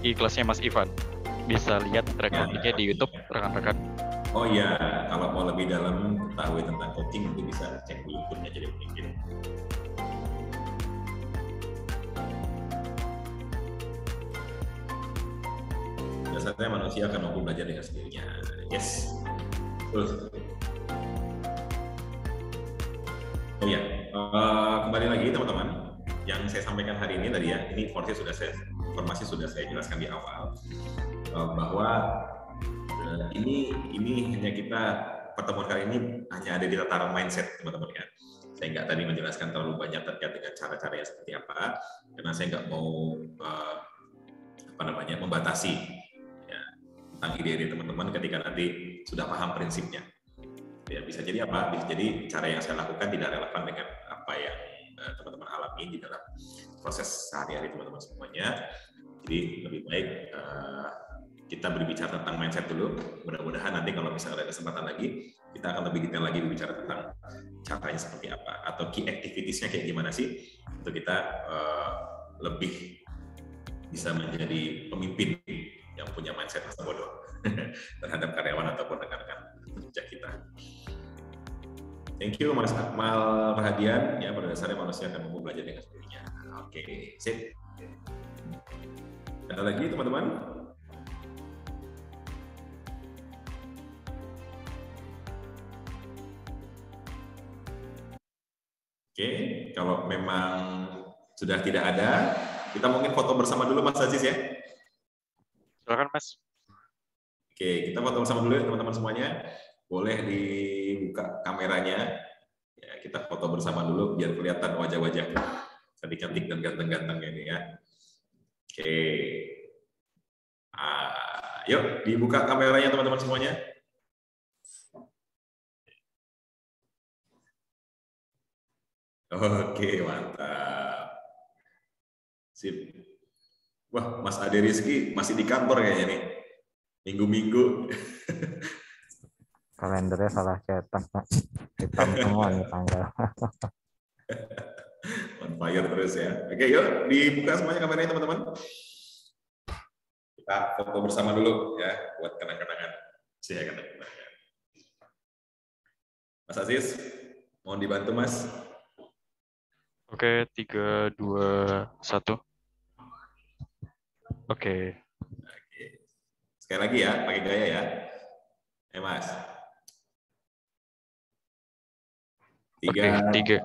Di kelasnya Mas Ivan. Bisa lihat rekan-rekannya di YouTube, rekan-rekan. Oh iya, kalau mau lebih dalam mengetahui tentang coaching itu bisa cek di YouTube-nya jadi mungkin. Dasarnya manusia akan mampu belajar dengan sendirinya. Yes. Terus. Oh iya, kembali lagi teman-teman. Yang saya sampaikan hari ini tadi ya, ini informasi sudah saya jelaskan di awal bahwa ini hanya kita pertemuan kali ini hanya ada di tataran mindset teman-teman ya. Saya nggak tadi menjelaskan terlalu banyak terkait dengan cara-caranya seperti apa, karena saya nggak mau membatasi ya, tentang ide-ide teman-teman ketika nanti sudah paham prinsipnya. Ya, bisa jadi apa? Bisa jadi cara yang saya lakukan tidak relevan dengan apa yang teman-teman alami di dalam proses sehari-hari teman-teman semuanya. Jadi lebih baik kita berbicara tentang mindset dulu. Mudah-mudahan nanti kalau misalnya ada kesempatan lagi, kita akan lebih detail lagi berbicara tentang caranya seperti apa atau key activities-nya kayak gimana sih untuk kita lebih bisa menjadi pemimpin yang punya mindset masa bodoh terhadap karyawan ataupun rekan-rekan kerja kita. Thank you Mas Akmal Rahadian. Ya, pada dasarnya manusia akan mampu belajar dengan sendirinya. Oke, sip. Ada lagi teman-teman? Oke, kalau memang sudah tidak ada, kita mungkin foto bersama dulu Mas Aziz ya. Silakan Mas. Oke, kita foto bersama dulu ya teman-teman semuanya. Boleh dibuka kameranya. Ya, kita foto bersama dulu biar kelihatan wajah-wajah cantik-cantik dan ganteng-gantengnya ini ya. Oke. Yuk, dibuka kameranya teman-teman semuanya. Oke, mantap. Sip. Wah, Mas Ade Rizky masih di kantor kayaknya nih. Minggu-minggu. Kalendernya salah cetak, Pak. Hitam semua nih tanggal. On fire terus ya. Oke, yuk dibuka semuanya kameranya teman-teman. Kita foto bersama dulu ya buat kenang-kenangan. Saya kenang-kenangan. Mas Aziz, mohon dibantu Mas. Oke, 3, 2, 1. Oke. Oke. Sekali lagi ya, pakai gaya ya. Mas. Oke, 3.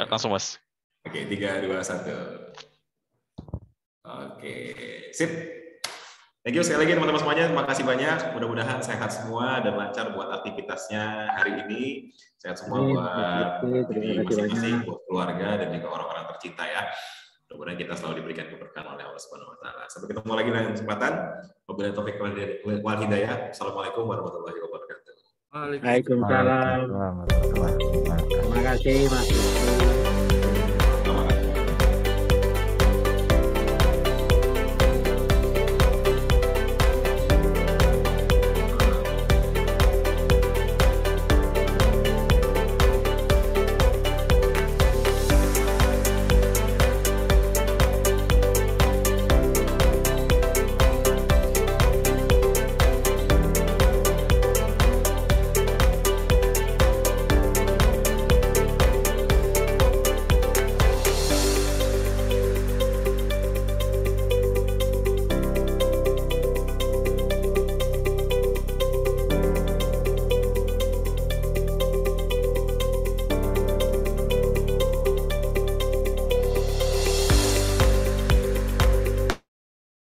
Langsung, Mas. Oke, 3, 2, 1. Oke, sip. Thank you sekali lagi teman-teman semuanya. Terima kasih banyak. Mudah-mudahan sehat semua dan lancar buat aktivitasnya hari ini. Sehat semua buat diri masing-masing, buat keluarga dan juga orang-orang tercinta ya. Mudah-mudahan kita selalu diberikan keberkahan oleh Allah Subhanahu wa taala. Sampai ketemu lagi dalam kesempatan. Wabillahi taufiq wal hidayah. Assalamualaikum warahmatullahi wabarakatuh. Waalaikumsalam. Waalaikumsalam warahmatullahi wabarakatuh. Terima kasih Mas.